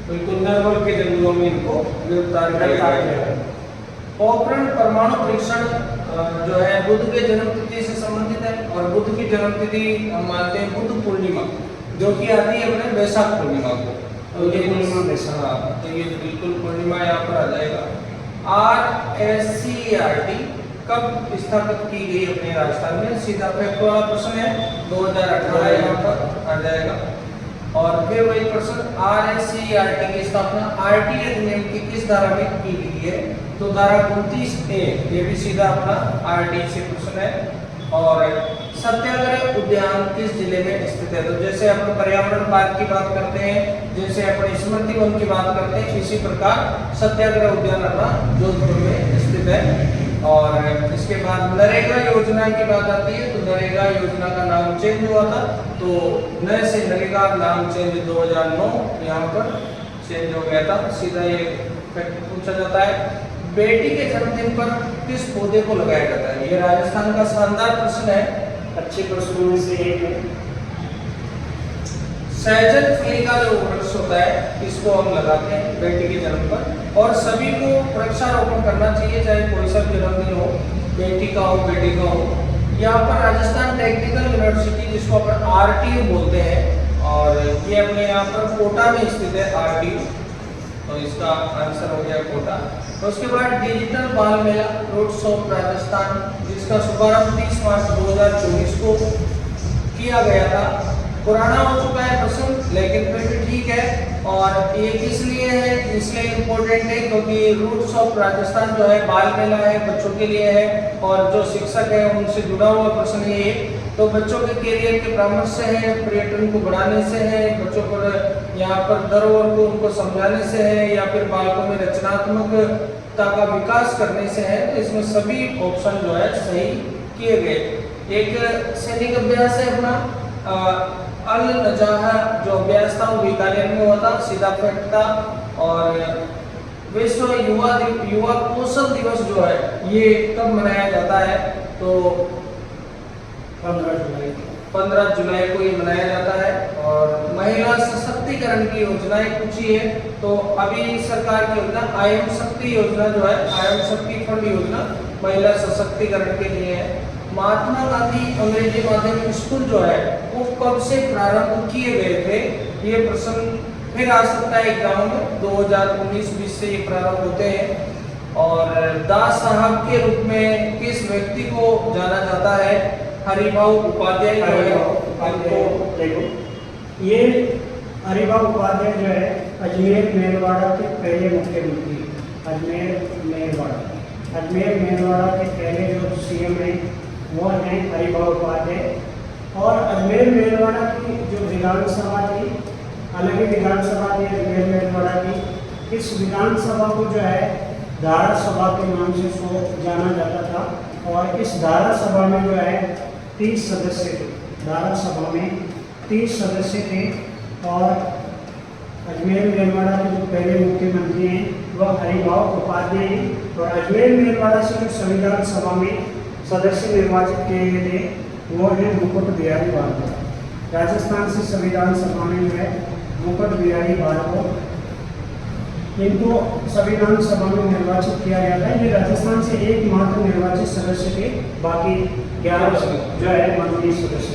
बिल्कुल नरवल के जंगलों में इनको गिरफ्तार किया गया। पोखरण परमाणु परीक्षण जो है बुद्ध के जन्म तिथि से संबंधित है और बुद्ध की जन्म तिथि हम मानते हैं बुद्ध पूर्णिमा, जो कि आती है अपने वैशाख पूर्णिमा को। तो ये तो ये बिल्कुल पूर्णिमा यहाँ पर आ जाएगा। RSCERT कब स्थापित की गई अपने राजस्थान में, सीधा फैक्ट वाला प्रश्न है, 2018 यहाँ पर आ जाएगा। और फिर वही प्रश्न RSCERT की स्थापना RT अधिनियम की किस धारा में की गई है, तो धारा 29A, ये भी सीधा अपना RT से प्रश्न है। और सत्याग्रह उद्यान किस जिले में स्थित है, तो जैसे अपन पर्यावरण पार्क की बात करते हैं, जैसे अपन स्मृति वन की बात करते हैं, इसी प्रकार सत्याग्रह उद्यान अपना जोधपुर में स्थित है। और इसके बाद नरेगा योजना की बात आती है तो नरेगा योजना का नाम चेंज हुआ था, तो नए से नरेगा नाम चेंज 2009 यहाँ पर चेंज हो गया था। सीधा ये फैक्ट पूछा जाता है, बेटी के जन्मदिन पर किस पौधे को लगाया जाता है? ये राजस्थान का शानदार प्रश्न है, अच्छे प्रश्नों में से एक है। सहजन फली का जो वृक्ष होता है इसको हम लगाते हैं बेटी के जन्म पर, और सभी को वृक्षारोपण करना चाहिए, चाहे कोई सा जन्मदिन हो, बेटी का हो बेटी का हो। यहाँ पर राजस्थान टेक्निकल यूनिवर्सिटी जिसको अपन RTU बोलते हैं, और ये अपने यहाँ पर कोटा में स्थित है RTU, तो इसका आंसर हो गया कोटा। तो उसके बाद डिजिटल बाल मेला रूट्स ऑफ राजस्थान, जिसका शुभारंभ 30 मार्च 2024 को किया गया था। पुराना हो चुका है प्रश्न, लेकिन फिर भी ठीक है। और ये किस लिए है, इसलिए इम्पोर्टेंट है क्योंकि रूट्स ऑफ राजस्थान जो है बाल मेला है, बच्चों के लिए है, और जो शिक्षक है उनसे जुड़ा हुआ प्रश्न ये है। तो बच्चों के कैरियर के परामर्श से है, पर्यटन को बढ़ाने से है, बच्चों पर यहाँ पर धरोहर को उनको समझाने से है, या फिर बालकों में रचनात्मकता का विकास करने से है। तो इसमें सभी ऑप्शन जो है सही किए गए। एक सैनिक अभ्यास है अपना अल नजाहा, जो अभ्यास था वो बीकानेर में हुआ था, सीधा फैक्ट था। और विश्व युवा कौशल दिवस जो है ये कब मनाया जाता है? तो 15 जुलाई को ये मनाया जाता है। और महिला सशक्तिकरण की योजनाएं पूछी है, तो अभी सरकार की योजना आयम शक्ति योजना जो है, आयम शक्ति फंड योजना महिला सशक्तिकरण के लिए है। महात्मा गांधी अंग्रेजी माध्यम स्कूल जो है वो कब से प्रारंभ किए गए थे? ये प्रश्न फिर आ सकता है एग्जाम में, 2019-20 से ये प्रारंभ होते हैं। और दास साहब के रूप में किस व्यक्ति को जाना जाता है? हरिभाऊ उपाध्याय जो है। देखो, ये हरिभाऊ उपाध्याय जो है अजमेर मेरवाड़ा के पहले मुख्यमंत्री, अजमेर मेरवाड़ा के पहले जो CM है वो हैं हरिभाऊ उपाध्याय। और अजमेर मेरवाड़ा की जो विधानसभा थी, अलग ही विधानसभा थी अजमेर मेरवाड़ा की, इस विधानसभा को जो है धारा सभा के नाम से इसको जाना जाता था। और इस धारा सभा में जो है 30 सदस्य थे, धारा सभा में 30 सदस्य थे। और अजमेर मेरवाड़ा के जो पहले मुख्यमंत्री हैं वह हरिभाऊ उपाध्याय हैं। और अजमेर मेरवाड़ा से जो संविधान सभा में सदस्य निर्वाचित किए गए थे वो है मुकुट बिहारी भार्गव। राजस्थान से संविधान सभा में जो है मुकुट बिहारी भार्गव, इनको संविधान सभा में निर्वाचित किया गया था। ये राजस्थान से एकमात्र निर्वाचित सदस्य थे, बाकी 11 जो है मंत्री सदस्य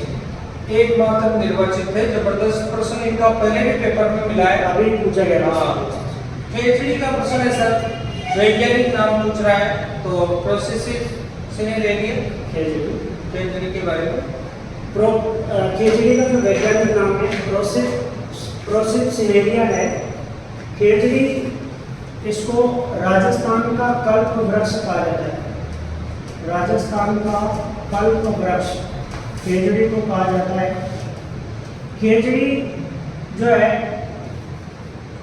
एकमात्र निर्वाचित थे। जबरदस्त प्रश्न इनका पहले भी पेपर में मिला है, अभी पूछा गया। खेजड़ी का प्रश्न है सर, वैज्ञानिक नाम पूछ रहा है, तो प्रोसेसिव से ले लिए खेजड़ी के बारे में। खेजड़ी का जो वैज्ञानिक नाम है प्रोसिप सिनेरिया है। खेजड़ी, इसको राजस्थान का कल्प वृक्ष कहा जाता है। राजस्थान का कल्प वृक्ष खेजड़ी को कहा जाता है। खेजड़ी जो है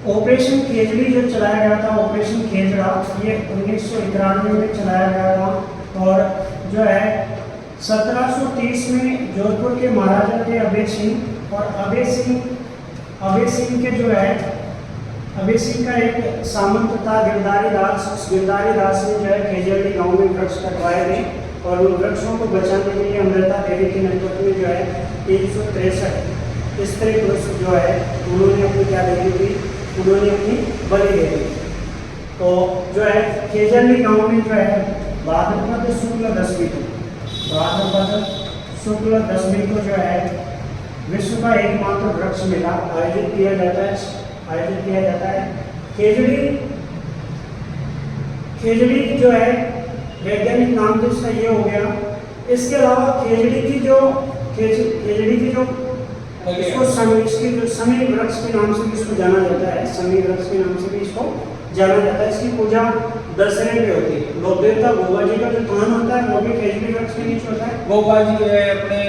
ऑपरेशन खेजड़ी जो चलाया गया था, ऑपरेशन खेजड़ा, ये 1991 में चलाया गया था। और जो है 1730 में जोधपुर के महाराजा थे अभय सिंह, और अभय सिंह के जो है अभय सिंह का एक सामंत था गिरधारी दास ने जो है खेजड़ी गांव में वृक्ष कटवाए थे। और उन वृक्षों को बचाने के लिए अमृता देवी के नेतृत्व में जो है 363 स्त्री पुरुष जो है उन्होंने अपनी क्या दे दी थी, उन्होंने अपनी बलि दे दी। तो जो है खेजड़ी गांव में जो है भाद्रपद शुक्ल दशमी को जो है विश्व का एकमात्र वृक्ष मेला आयोजित किया जाता है। खेजड़ी जो है वैज्ञानिक नाम तो इसका ये हो गया। इसके अलावा खेजड़ी की जो इसको इसके जो समी वृक्ष के नाम से भी इसको जाना जाता है, समी वृक्ष के नाम से भी इसको जाना जाता है। इसकी पूजा दशहरे पे होती है। लोक देवता गोगा जी का जो थान होता है वो भी खेजड़ी वृक्ष के नीचे होता है। गोगा जी है, अपने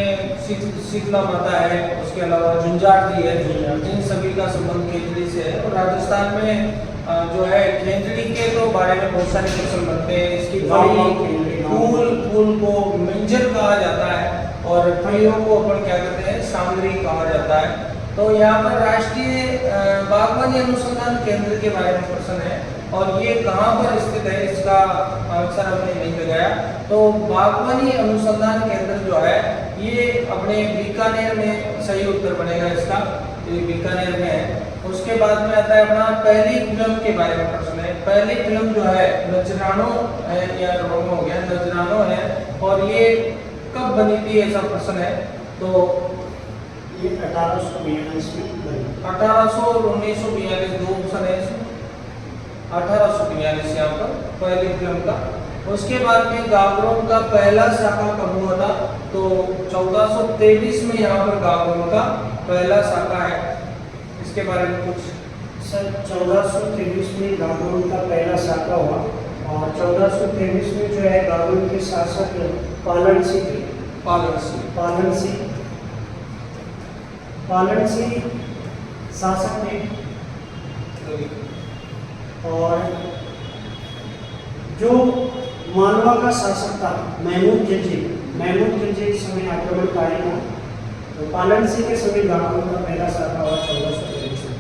शीतला माता है, उसके अलावा झुंझार जी है, इन सभी का संबंध खेजड़ी से है। और राजस्थान में जो है खेजड़ी के तो बारे में बहुत सारे क्वेश्चन बनते हैं। इसकी फूल को मिंजर कहा जाता है और फलियों को अपन क्या कहते हैं, सांगरी कहा जाता है। तो यहाँ पर राष्ट्रीय बागवानी अनुसंधान केंद्र के बारे में प्रश्न है और ये कहाँ पर स्थित है, इसका आंसर हमने नहीं लगाया। तो बागवानी अनुसंधान केंद्र जो है ये अपने बीकानेर में सही उत्तर बनेगा इसका, ये बीकानेर में है। उसके बाद में आता है अपना पहली फिल्म के बारे में प्रश्न है। पहली फिल्म जो है नजरानो है या रॉन्ग हो गया, नजरानो है और ये कब बनी थी ऐसा प्रश्न है। तो ये 1842 में बनी। 1800 और 1942 दो ऑप्शन है इसमें। 1842 यहाँ पर पहली फिल्म का। उसके बाद में गागरोन का पहला शाखा कब हुआ था, तो 1423 में यहाँ पर गागरोन का पहला शाखा है। इसके बारे में कुछ सर 1423 में गागरोन का पहला शाखा हुआ और 1423 में जो है गागरोन के शासक पालनसी थे। पालनसी शासक थे और जो मालवा का शासक था महमूद खिलजी इस समय आक्रमणकारी था। तो पालनसी के समय गागरोन का पहला शाखा हुआ 1423 में।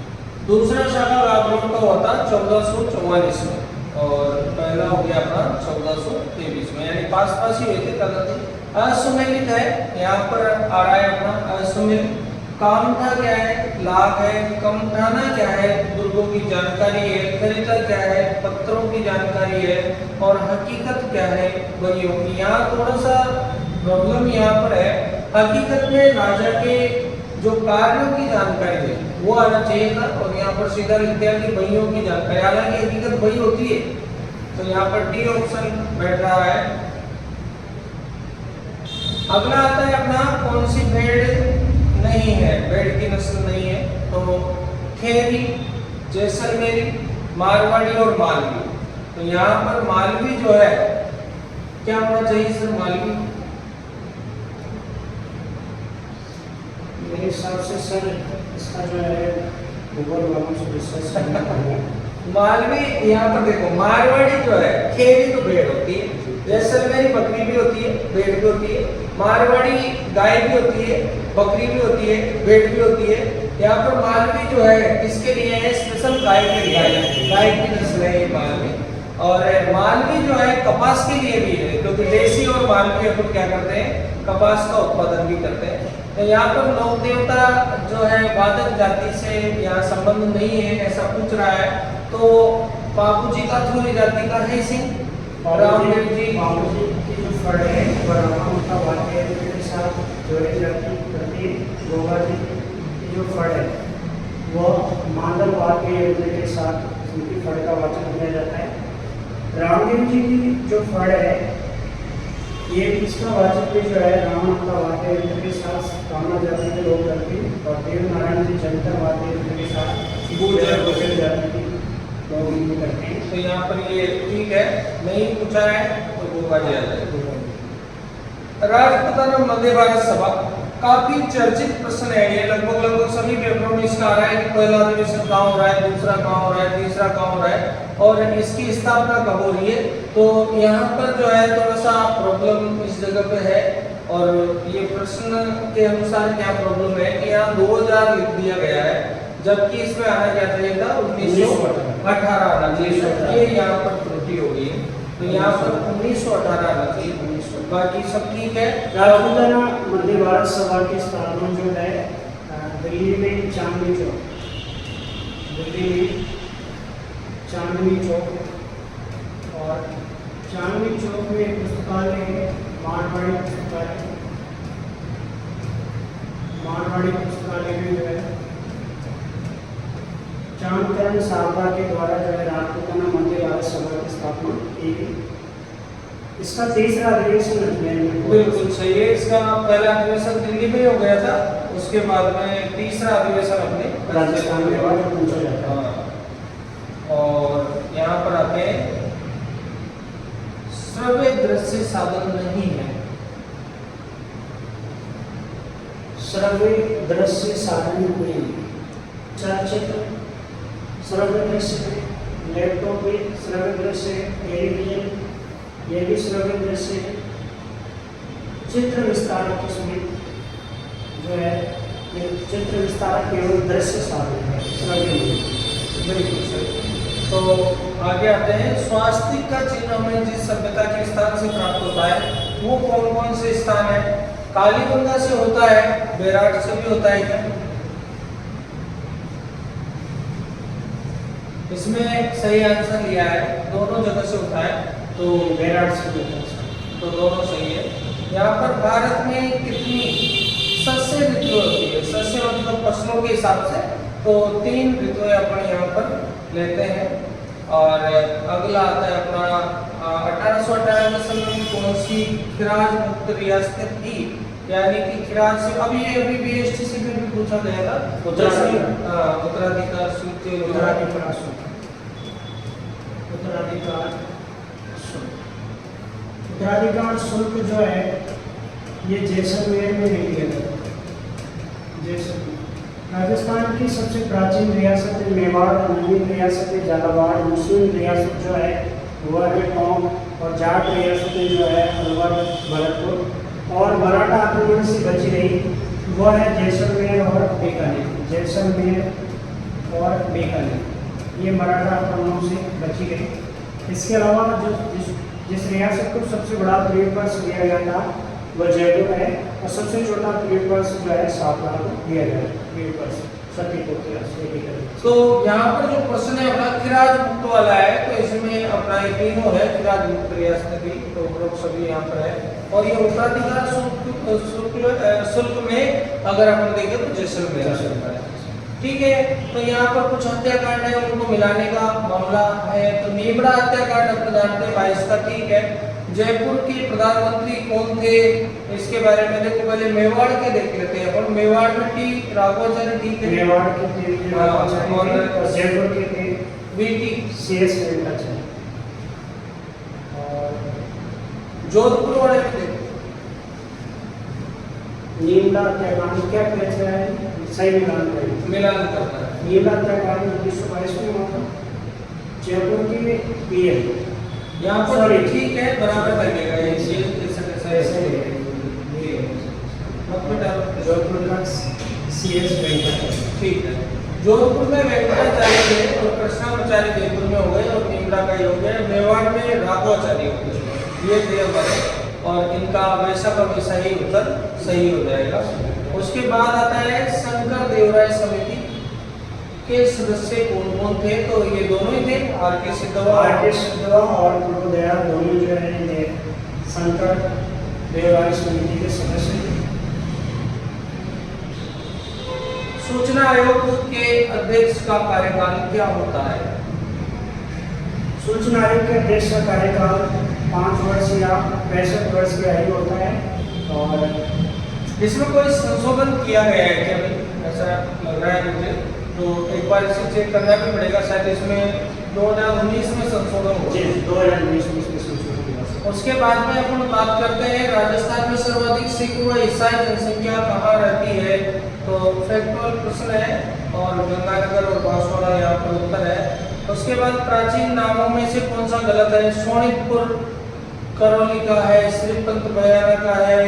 दूसरा शाखा गागरोन का हुआ था 1444 में और पहला हो गया अपना 1423 में, यानी पास पास ही हुए थे तदनुसार। असुमेलित है यहाँ पर आ रहा है अपना असुमेलित। कामठा क्या है, लाभ है। कमठाना क्या है, दुर्गों की जानकारी है। खरीदा क्या है, पत्रों की जानकारी है। और हकीकत क्या है, वही होगी। यहाँ थोड़ा सा प्रॉब्लम यहाँ पर है, हकीकत में राजा के जो कार्यों की जानकारी है वो आना चाहिए था और यहाँ पर सीधा लिख दिया कि वहियों की जानकारी, हालांकि हकीकत वही होती है। तो यहाँ पर डी ऑप्शन बैठ रहा है। अगला आता है अपना कौन सी भेड़ नहीं है, भेड़ की नस्ल नहीं है, तो खेरी, जैसलमेरी, मारवाड़ी और मालवी। तो यहाँ पर मालवी जो है क्या होना चाहिए सर, मालवी? मेरे हिसाब से सर इसका जो है गूगल वालों से रिसर्च करना पड़ेगा। मालवी यहाँ पर देखो, मारवाड़ी जो है खेरी तो भेड़ होती है, जैसलमेरी बकरी भी होती है, भेड़ भी होती है, मारवाड़ी गाय भी होती है, बकरी भी होती है, भेड़ भी होती है। यहाँ पर मालवी जो है किसके लिए है, स्पेशल गाय के लिए, गाय की नस्ल है ये मालवी। और मालवी जो है कपास के लिए भी है, क्योंकि देसी और मालवी अपन क्या करते हैं, कपास का उत्पादन भी करते हैं। तो यहाँ पर लोक देवता जो है वादक जाति से यहाँ संबंध नहीं है ऐसा पूछ रहा है। तो बाबूजी का थोड़ी जाति का है सिंह, रामदेव जी की जो फड़ है उनका वाक्य के साथ जोड़े जाती करती। गोगा जी की जो फड़ है वो मांडल वाक्य के साथ उनकी फड़ का वाचन किया जाता है। रामदेव जी की जो फड़ है ये इसका वाचक भी जो है रावण का वाक्य के साथ कामना जाति के लोग करते हैं और देव नारायण जी जंतर वाक्य के साथ गुर्जर जाति के लोग इनको करते हैं। तो यहाँ पर ये ठीक है, नहीं पूछा है तो गोगा जी आ जाए। राजपूताना मध्य भारत सभा काफी चर्चित प्रश्न है ये, लगभग सभी पेपरों में इसका आ रहा है कि पहला अधिवेशन कहाँ हो रहा है, दूसरा कहाँ हो रहा है, तीसरा कहाँ हो रहा है और इसकी स्थापना कब हो रही है। तो यहाँ पर जो है थोड़ा सा प्रॉब्लम इस जगह पे है और ये प्रश्न के अनुसार क्या प्रॉब्लम है कि यहाँ 2000 लिख दिया गया है, जबकि इसमें आना क्या चाहिए था 1918 आना चाहिए। ये यहाँ पर त्रुटि हो गई है, तो यहाँ पर 1918 आना चाहिए, बाकी सब ठीक है। राजपूताना मध्य भारत सभा की स्थापना जो है दिल्ली में चांदनी चौक, दिल्ली में चांदनी चौक और चांदनी चौक में पुस्तकालय है मारवाड़ी पुस्तकालय। मारवाड़ी पुस्तकालय में जो है चांदकरण सारदा के द्वारा जो है राजपूताना मध्य भारत सभा की स्थापना की गई। इसका तीसरा अधिवेशन बिल्कुल सही है, इसका पहला अधिवेशन दिल्ली में हो गया था, उसके बाद में तीसरा अधिवेशन अपने राजस्थान में हुआ जो पूछा जाता है। और यहाँ पर आते हैं श्रव्य दृश्य साधन नहीं है। श्रव्य दृश्य साधन नहीं, चलचित्र श्रव्य दृश्य, लैपटॉप में श्रव्य दृश्य, टेलीविजन, ये भी श्रव्य दृश्य है। चित्र विस्तारक इसमें जो है ये चित्र विस्तारक केवल दृश्य साधन है, श्रव्य नहीं। बिल्कुल सही। तो आगे आते हैं, स्वास्तिक का चिन्ह हमें जिस सभ्यता के स्थान से प्राप्त होता है वो कौन कौन से स्थान है? कालीबंगा से होता है, बेराट से भी होता है क्या? इसमें सही आंसर लिया है, दोनों जगह से होता है, तो बेराट से होता है, तो दोनों सही है। यहाँ पर भारत में कितनी सस्य ऋतु होती है? सस्य मतलब फसलों के हिसाब से, तो 3 ऋतुएं अपन यहाँ पर लेते हैं। और अगला आता है अपना 1898 सन में कौन सी खिराज मुक्त रियासत थी? यानी कि खिराज से अभी बीएसटीसी में भी पूछा गया था, उत्तराधिकार शुल्क उत्तराधिकार शुल्क जो है ये जैसलमेर में नहीं लिया गया। जैसलमेर राजस्थान की सबसे प्राचीन रियासत है मेवाड़, नवीन रियासत है झालावाड़, मुस्लिम रियासत जो है वो है टोंक, और जाट रियासतें जो है अलवर, भरतपुर, और मराठा आक्रमण से बची रही वो है जैसलमेर और बीकानेर। जैसलमेर और बीकानेर ये मराठा आक्रमणों से बची गई। इसके अलावा जो जिस रियासत को सबसे बड़ा पर्यटन दिया गया था वह जयपुर है, और सबसे छोटा पर्यटन जो है सातवां को दिया गया है। तो यहाँ पर जो प्रश्न है अपना खिराज मुक्त वाला है, तो इसमें अपना ये तीनों है खिराज मुक्त रियासत की, तो लोग सभी यहाँ पर है। और ये उत्तराधिकार शुल्क में अगर अपन देखें तो जैसलमेर है। ठीक है, तो यहाँ पर कुछ हत्याकांड है उनको मिलाने का मामला है। तो नीमड़ा हत्याकांड अपन जानते हैं 22 का, ठीक है। जयपुर के प्रधानमंत्री कौन थे इसके बारे में देखो, पहले मेवाड़ के देख लेते हैं अपन। मेवाड़ में टी राघवाचार्य, ठीक है। मेवाड़ के थे और जयपुर के थे बीटी सीएस वेंकटाचार्य। और जोधपुर वाले में देखो नीमड़ा हत्याकांड क्या कहता है, सही मिलान करना है। नीमड़ा हत्याकांड 1922 में हुआ था। जयपुर के पीएम यहाँ पर ठीक है, बराबर लगेगा ये जोधपुर का सीएस वेंकटाचार्य, ठीक है। जोधपुर में वेंकटाचार्य थे और कृष्णाचार्य जयपुर में हो गए, और नीमड़ा का हो गया। मेवाड़ में राघवाचार्य हो गए, ये थे हमारे, और इनका वैसा का वैसा ही उत्तर सही हो जाएगा। उसके बाद आता है शंकर देवराय समिति के सदस्य कौन कौन थे? तो ये दोनों ही थे, आर.के. सिद्धवा और गुरुदयाल दोनों जो है ये शंकर देवराय समिति के सदस्य थे। सूचना आयोग के अध्यक्ष का कार्यकाल क्या होता है? सूचना आयोग के अध्यक्ष का कार्यकाल 5 वर्ष या 65 वर्ष के आयु होता है। और इसमें कोई संशोधन किया गया है क्या भाई? ऐसा लग रहा है मुझे, तो एक बार इसे चेक करना भी पड़ेगा। शायद इसमें 2019 में संशोधन हो, 2019 में संशोधन हुआ। उसके बाद में अपन बात करते हैं राजस्थान में सर्वाधिक सिख व ईसाई जनसंख्या कहाँ रहती है? तो फैक्टुअल प्रश्न है, और गंगानगर और बांसवाड़ा यहाँ पर उत्तर है। उसके बाद प्राचीन नामों में से कौन सा गलत है? शोणितपुर करौली का है, श्रीपंत बयाना का है,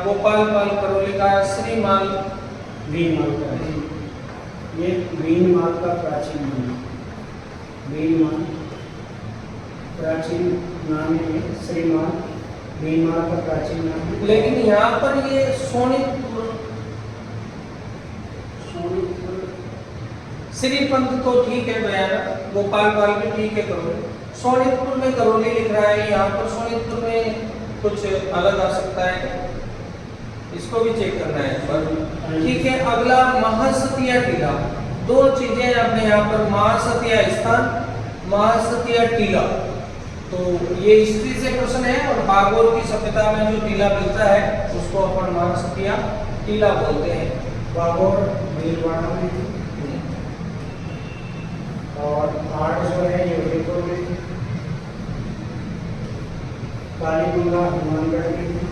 गोपाल पाल करौली का है, श्रीमाल भीनमाल का है। ये भीनमाल का प्राचीन नाम, भीनमाल प्राचीन नाम है, श्रीमाल भीनमाल का प्राचीन नाम है। लेकिन यहाँ पर ये सोनीतपुर श्रीपंत तो ठीक है, बयाना गोपाल पाल भी ठीक है, करौली। सोनीतपुर में करौली लिख रहा है, यहाँ पर सोनीतपुर में कुछ अलग आ सकता है, इसको भी चेक करना है पर। ठीक है, अगला महासतिया टीला। 2 चीजें अपने यहाँ पर, महासतिया स्थान, महासतिया टीला। तो ये हिस्ट्री से प्रश्न है, और बागोर की सभ्यता में जो टीला मिलता है उसको अपन महासतिया टीला बोलते हैं। बागोर भीलवाड़ा में थी, और आठ जो है ये उदयपुर में थी, कालीबंगा हनुमानगढ़ में थी,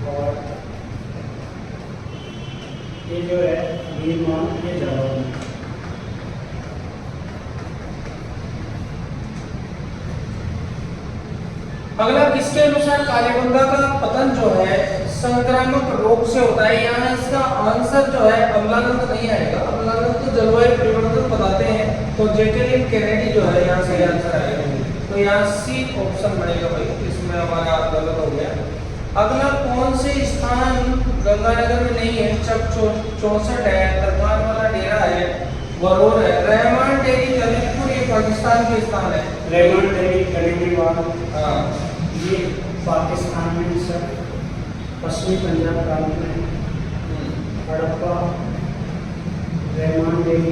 और ये जो है भीलवाड़ा ये झालावाड़ में। अगला, किसके अनुसार कालीगंगा का पतन जो है संक्रामक रोग से होता है? यहाँ इसका आंसर जो है अम्लागंत नहीं आएगा। अम्लागंत तो जलवायु परिवर्तन बताते हैं, तो जैकलिन केनेडी जो है यहाँ सही आंसर आएगा। तो यहाँ सी ऑप्शन बनेगा भाई, इसमें हमारा गलत हो गया। अगला, कौन से स्थान गंगानगर में नहीं है? चक 64 है, दरबार वाला डेरा है, वरोर है, रहमान डेरी ललितपुर, ये पाकिस्तान के स्थान है। रहमान डेरी कनेडीवाल, हाँ, ये पाकिस्तान में सर, पश्चिमी पंजाब प्रांत में हड़प्पा, रहमान डेरी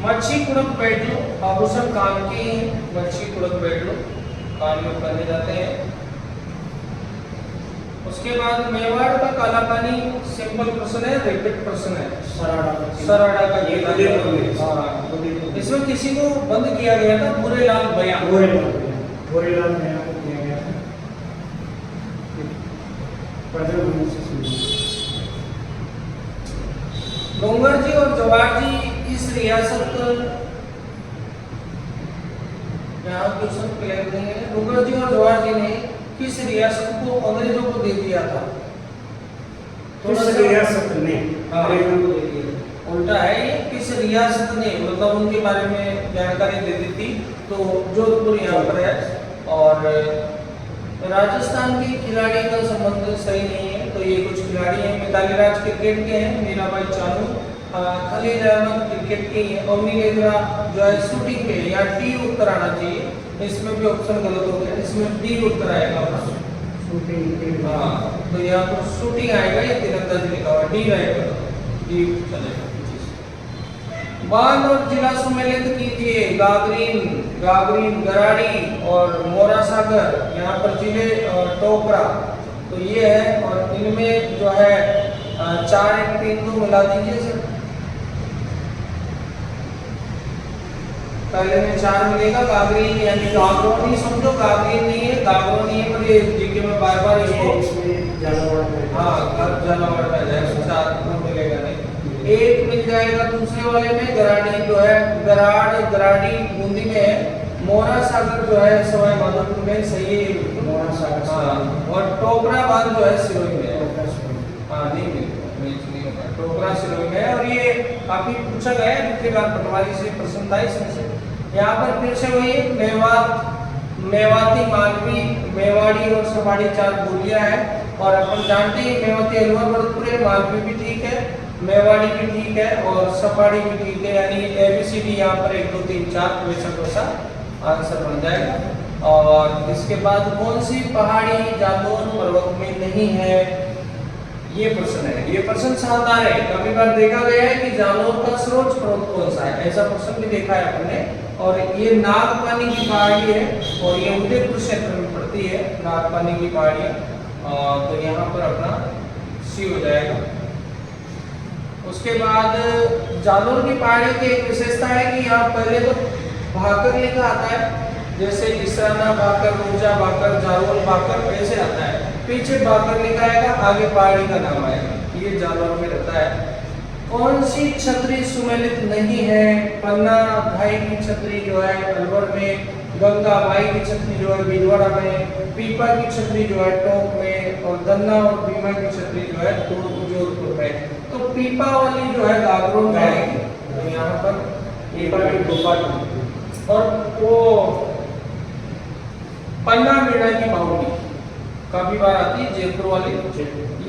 मच्छी कुड़क बैठलो, आभूषण काम की मच्छी कुड़क बैठलो काम में पहने जाते हैं। उसके बाद मेवाड़ का काला पानी सिंपल प्रश्न है, रिपीट प्रश्न है। सराड़ा का ये किला। उदयपुर में। हाँ, इसमें किसी को बंद किया गया था, भूरेलाल भैया। भूरेलाल भैया को किया गया था। डोंगर जी और जवाहर जी इस रियासत, यहाँ क्वेश्चन क्लियर नहीं है। डोंगर जी और जवाहर जी ने किस रियासत को अंग्रेजों को दे दिया था? किस रियासत ने अंग्रेजों को दे दिया? उल्टा है ये, किस रियासत ने, मतलब उनके बारे में जानकारी दे दी थी। तो जोधपुर यहाँ पर है। और राजस्थान के खिलाड़ी का संबंध सही नहीं है, तो ये कुछ खिलाड़ी हैं। मिताली राज क्रिकेट के हैं, मीराबाई चानू खलील अहमद क्रिकेट के हैं, अवनी लेगरा जो है शूटिंग के, या डी उत्तर आना चाहिए। इसमें भी ऑप्शन गलत हो गया, इसमें डी उत्तर आएगा। शूटिंग, हाँ, तो यहाँ पर शूटिंग आएगा, ये तीरंदाजी लिखा हुआ, डी राइट डी चलेगा। बांध और जिला सम्मिलित कीजिए। गागरीन, गराड़ी और मोरा सागर, यहाँ पर जिले और टोकरा, तो ये है। और इनमें जो है 4 1 3 2 मिला दीजिए सर। पहले में 4 मिलेगा, गागरीन यानी गागरोनी समझो, गागरीन नहीं है, गागरोनी है, पर ये जीके में बार-बार इसको झालावाड़ में। हाँ, झालावाड़ में आ जाएगा, 4 मिलेगा नहीं। एक मिल जाएगा दूसरे वाले में। गराड़ी जो है, गराड़ी बूंदी में है। मोरा सागर जो है सवाई माधोपुर में, सही है मोरा सागर। हाँ, और टोकरा बांध जो है सिरोही में है। हाँ, नहीं मिलेगा, टोकरा सिरोही में है। और ये काफी पूछा गया है, पिछली बार पटवारी से प्रश्न था इसमें से। यहाँ पर फिर से वही मेवाती, मालवी, मेवाड़ी और सवाड़ी 4 बोलियां हैं। और अपन जानते हैं मेवाती अलवर भरतपुर, मालवी भी ठीक है, मेवाड़ी भी ठीक है, और सफाड़ी भी ठीक है। यानी ABCD यहाँ पर 1 2 3 4 वैसा आंसर बन जाएगा। और इसके बाद कौन सी पहाड़ी जालौन पर्वत में नहीं है? ये प्रश्न है, ये प्रश्न शानदार है। कभी बार देखा गया है कि जालौन का सर्वोच्च पर्वत कौन सा है, ऐसा प्रश्न भी देखा है अपने। और ये नागपानी की पहाड़ी है, और ये उदयपुर क्षेत्र में पड़ती है नागपानी की पहाड़ियाँ। तो यहाँ पर अपना सी हो जाएगा। उसके बाद जालौन की पहाड़ी की एक विशेषता है कि यहाँ पहले तो भाकर लिखा आता है, जैसे इसराना भाकर, ऊर्जा भाकर, जालौन भाकर ऐसे आता है। पीछे भाकर लिखा आएगा, आगे पहाड़ी का नाम आएगा। ये जालौन में रहता है। कौन सी छतरी सुमेलित नहीं है? पन्ना भाई की छतरी जो है अलवर में, गंगा भाई की छतरी जो है भीलवाड़ा में, पीपा की छतरी जो है टोंक में, और दन्ना और भीमा की छतरी जो है जोधपुर में। तो पीपा वाली जो है गागरों में आएगी। तो यहाँ पर पीपा की गुफा, और वो पन्ना मीणा की बावली काफी बार आती है, जयपुर वाली।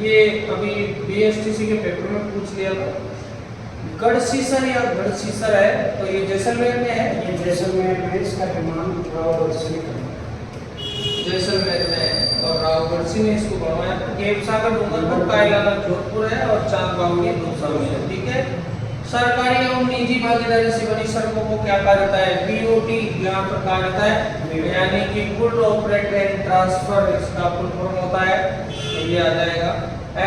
ये अभी BSTC के पेपर में पूछ लिया था। गढ़सीसर या गढ़सीसर है, तो ये जैसलमेर में है। ये जैसलमेर में, इसका निर्माण रावगढ़सी ने किया। जैसलमेर में है, और रावगढ़सी ने इसको बनवाया। केप सागर डूंगरपुर, कायलाना जोधपुर है, और चांद बावली दूसरा में। ठीक है। सरकारी एवं निजी भागीदारी से बनी सड़कों को क्या कहा जाता है? BOT यहाँ पर कहा जाता है, यानी कि गुड ऑपरेट एंड ट्रांसफर, इसका फुल फॉर्म होता है। तो ये आ जाएगा।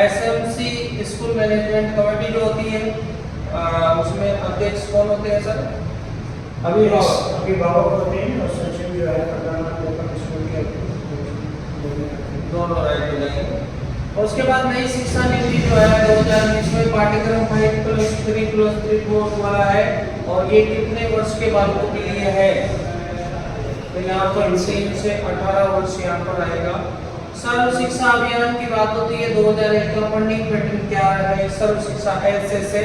SMC स्कूल मैनेजमेंट कमेटी जो होती है, उसमें अध्यक्ष कौन होते हैं सर? अभिभावक होते हैं, और सचिव जो है प्रधानाध्यापक स्कूल के दोनों राइट हो जाएंगे। और उसके बाद नई शिक्षा नीति जो है 2020 में पाठ्यक्रम 5+3+3 कोर्स वाला है, और ये कितने वर्ष के बालकों के लिए है? तो यहाँ पर 3 से 18 वर्ष यहाँ पर आएगा। सर्व शिक्षा अभियान की बात होती है 2001 का फंडिंग पैटर्न क्या है, सर्व शिक्षा ऐसे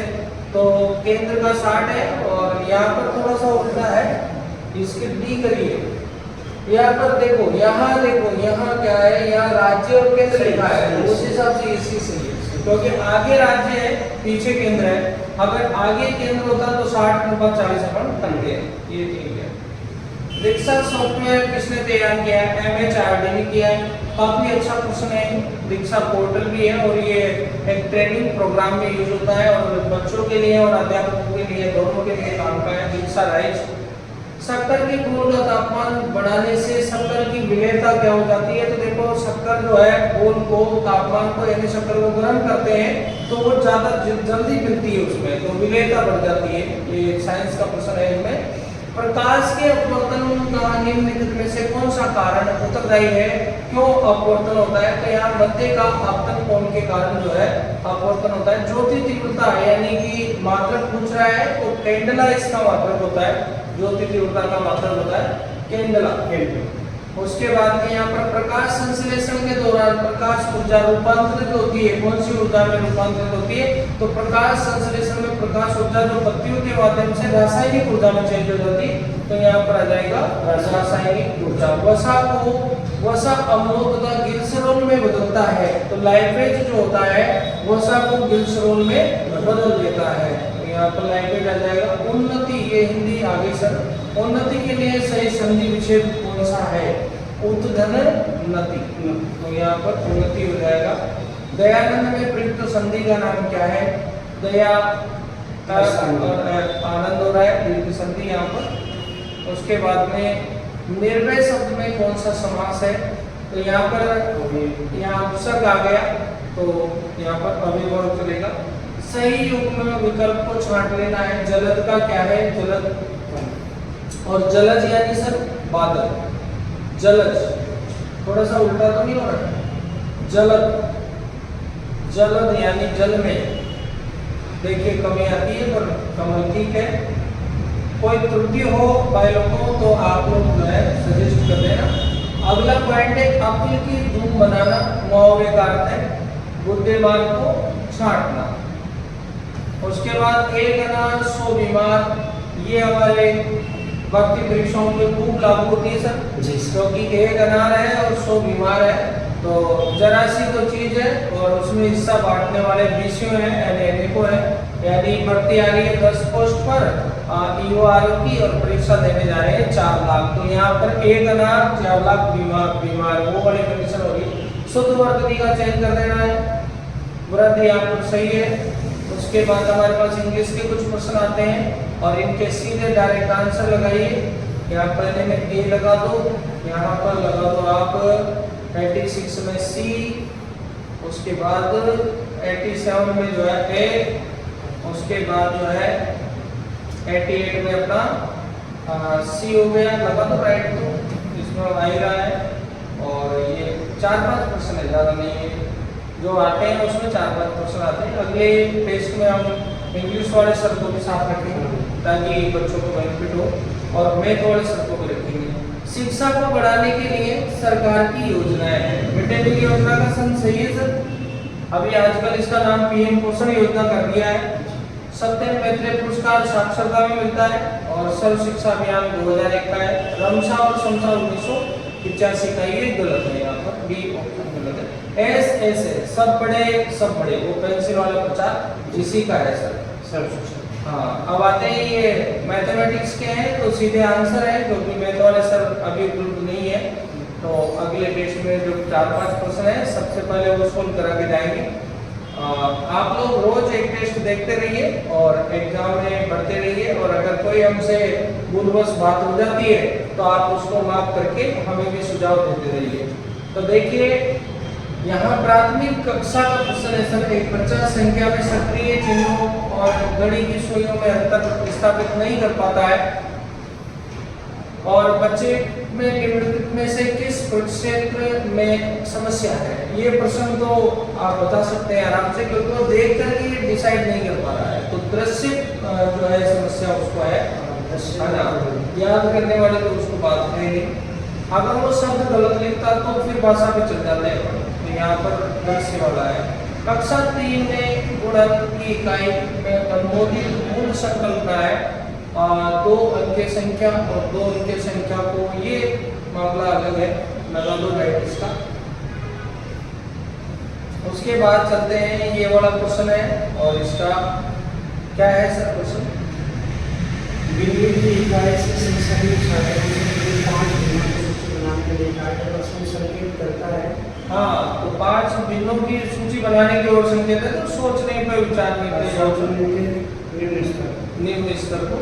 तो केंद्र का 60 है और यहाँ पर थोड़ा सा उल्टा है, इसके डी करिए। यहाँ पर देखो यहाँ क्या है, यहाँ राज्य और केंद्र लिखा है, उस हिसाब से इसी सही है क्योंकि आगे राज्य है पीछे केंद्र है। अगर आगे केंद्र होता तो 60 अनुपात 40 अपन करते हैं, ये ठीक है। दीक्षा सॉफ्टवेयर किसने तैयार किया है, MHRD ने किया है। काफी अच्छा क्वेश्चन है, दीक्षा पोर्टल भी है और ये एक ट्रेनिंग प्रोग्राम में यूज होता है और बच्चों के लिए और अध्यापकों के लिए दोनों के लिए काम का है। दीक्षा राइज। शक्कर के घोल का तापमान बढ़ाने से शक्कर की विलेयता क्या हो जाती है, तो देखो शक्कर जो है घोल को तापमान को यानी शक्कर को गर्म करते हैं तो वो ज्यादा जल्दी मिलती है उसमें, तो विलेयता बढ़ जाती है। ये साइंस का प्रश्न है इसमें। प्रकाश के अपवर्तन का निम्नलिखित में से कौन सा कारण उत्तरदायी है, क्यों अपवर्तन होता है, तो यहाँ मध्य का आपतन कोण के कारण जो है अपवर्तन होता है। ज्योति तीव्रता यानी कि मात्रक पूछ रहा है तो कैंडला इसका मात्रक होता है, ज्योति तीव्रता का मात्रक होता है कैंडला। उसके बाद में यहाँ पर प्रकाश संश्लेषण के दौरान प्रकाश ऊर्जा रूपांतरित होती है, कौन सी ऊर्जा में रूपांतरित होती है, तो प्रकाश संश्लेषण में प्रकाश ऊर्जा जो बत्तियों के माध्यम से रासायनिक ऊर्जा में चेंज हो जाती है, तो यहाँ पर आ जाएगा रासायनिक ऊर्जा। वसा अम्लों तथा ग्लिसरॉल में बदलता है, तो लाइपेज जो होता है वसा को ग्लिसरॉल में बदल देता है, तो यहाँ पर लाइपेज आ जाएगा। उन्नति, ये हिंदी आगे सर। उन्नति के लिए सही संधि विच्छेद कौन सा है, उत्तधन नति, तो यहाँ पर उन्नति हो जाएगा। दयानंद में प्रयुक्त संधि का नाम क्या है, दया आनंद हो रहा है प्रयुक्त संधि यहाँ पर। उसके बाद में निर्भय शब्द में कौन सा समास है, तो यहाँ पर यहाँ उपसर्ग आ गया तो यहाँ पर अभिभाव चलेगा। सही युग्म विकल्प को छांट लेना है। जलद का क्या है, जलद और जलज यानी सर बादल, जलज थोड़ा सा उल्टा तो नहीं हो रहा। जलद, जलद यानी जल में, देखिए कमी आती है पर कमल ठीक है। कोई त्रुटि हो भाई लोगों तो आप लोग जो है सजेस्ट कर देना। अगला पॉइंट है अक्ल की धूम बनाना, मुहावरे का अर्थ है बुद्धिमान को छांटना। उसके बाद एक अनार 100 बीमार, ये हमारे भक्ति परीक्षाओं पे खूब लागू होती है सर जी, क्योंकि एक अनार है और 100 बीमार है, तो जरा सी तो चीज है और उसमें हिस्सा बांटने वाले बीसियों हैं यानी अनेकों हैं, यानी भर्ती आ रही है 10 पोस्ट पर EORO की और परीक्षा देने जा रहे हैं 4 लाख, तो यहाँ पर एक अनार 4 लाख बीमार वो वाली कंडीशन होगी। शुद्ध वर्तनी का चयन कर देना है, वृद्धि यहाँ पर सही है। उसके बाद हमारे पास इंग्लिश के कुछ प्रश्न आते हैं और इनके सीधे डायरेक्ट आंसर लगाइए। यहाँ पहले में ए लगा दो, यहाँ पर लगा दो आप 86 में सी, उसके बाद 87 में जो है ए, उसके बाद जो है 88 में अपना सी हो गया, लगा दो राइट, तो इसमें आ ही रहा है। और ये 4-5 प्रश्न है, ज़्यादा नहीं है जो आते हैं, उसमें 4-5 प्रश्न आते हैं। अगले टेस्ट में हम इंग्लिश वाले सर को भी साथ रखेंगे ताकि बच्चों को बेनिफिट हो और मैथ वाले सर को भी रखेंगे। शिक्षा को बढ़ाने के लिए सरकार की योजनाएं हैं। मिड डे मील योजना का सन सही है सर, अभी आजकल इसका नाम PM पोषण योजना कर दिया है। सत्यम मैत्रेय पुरस्कार साक्षरता में मिलता है और सर्व शिक्षा अभियान 2001 का है। रमसा और समसा 1985 का, ये गलत है, यहाँ पर बी ऑप्शन गलत है। एस सब बड़े वो पेंसिल वाला प्रचार इसी का है सर, सर्व शिक्षा। हाँ, अब आते हैं ये मैथमेटिक्स के हैं तो सीधे आंसर है, क्योंकि मैथ वाले सर अभी उपलब्ध नहीं है, तो अगले टेस्ट में जो 4-5 प्रश्न है सबसे पहले वो सोल्व करा के जाएंगे। आप लोग रोज एक टेस्ट देखते रहिए और एग्जाम में पढ़ते रहिए, और अगर कोई हमसे भूलवश बात हो जाती है तो आप उसको माफ करके हमें भी सुझाव देते रहिए। तो देखिए यहाँ प्राथमिक कक्षा का प्रश्न है सर, एक बच्चा संख्या में सक्रिय चिन्हों और घड़ी की सुइयों में अंतर स्थापित नहीं कर पाता है और बच्चे में निम्नलिखित में से किस क्षेत्र में समस्या है। ये प्रश्न तो आप बता सकते हैं आराम से, क्योंकि वो देख कर ही डिसाइड नहीं कर पा रहा है, तो दृश्य जो है समस्या उसको है। सदस्य है ना, याद करने वाले तो उसको बात है नहीं। अगर वो शब्द गलत लिखता तो फिर भाषा पे चल जाते हैं। तो यहाँ पर दृश्य वाला है। कक्षा 3 में गुणन की इकाई में अनुमोदित मूल संकल्पना है 2 अंकीय संख्या और 2 अंकीय संख्या को, ये मामला अलग है, लगा दो राइट इसका। उसके बाद चलते हैं, ये वाला क्वेश्चन है और इसका क्या है सर क्वेश्चन? बिंदु की इकाई से सभी छात्रों से 5 बिंदुओं की सूची बनाने के लिए इकाई प्रश्न संकेत करता है। हाँ, तो 5 बिंदुओं की सूची बनाने की ओर संकेत है, तो सोचने पर विचार करते हैं निम्न स्तर को।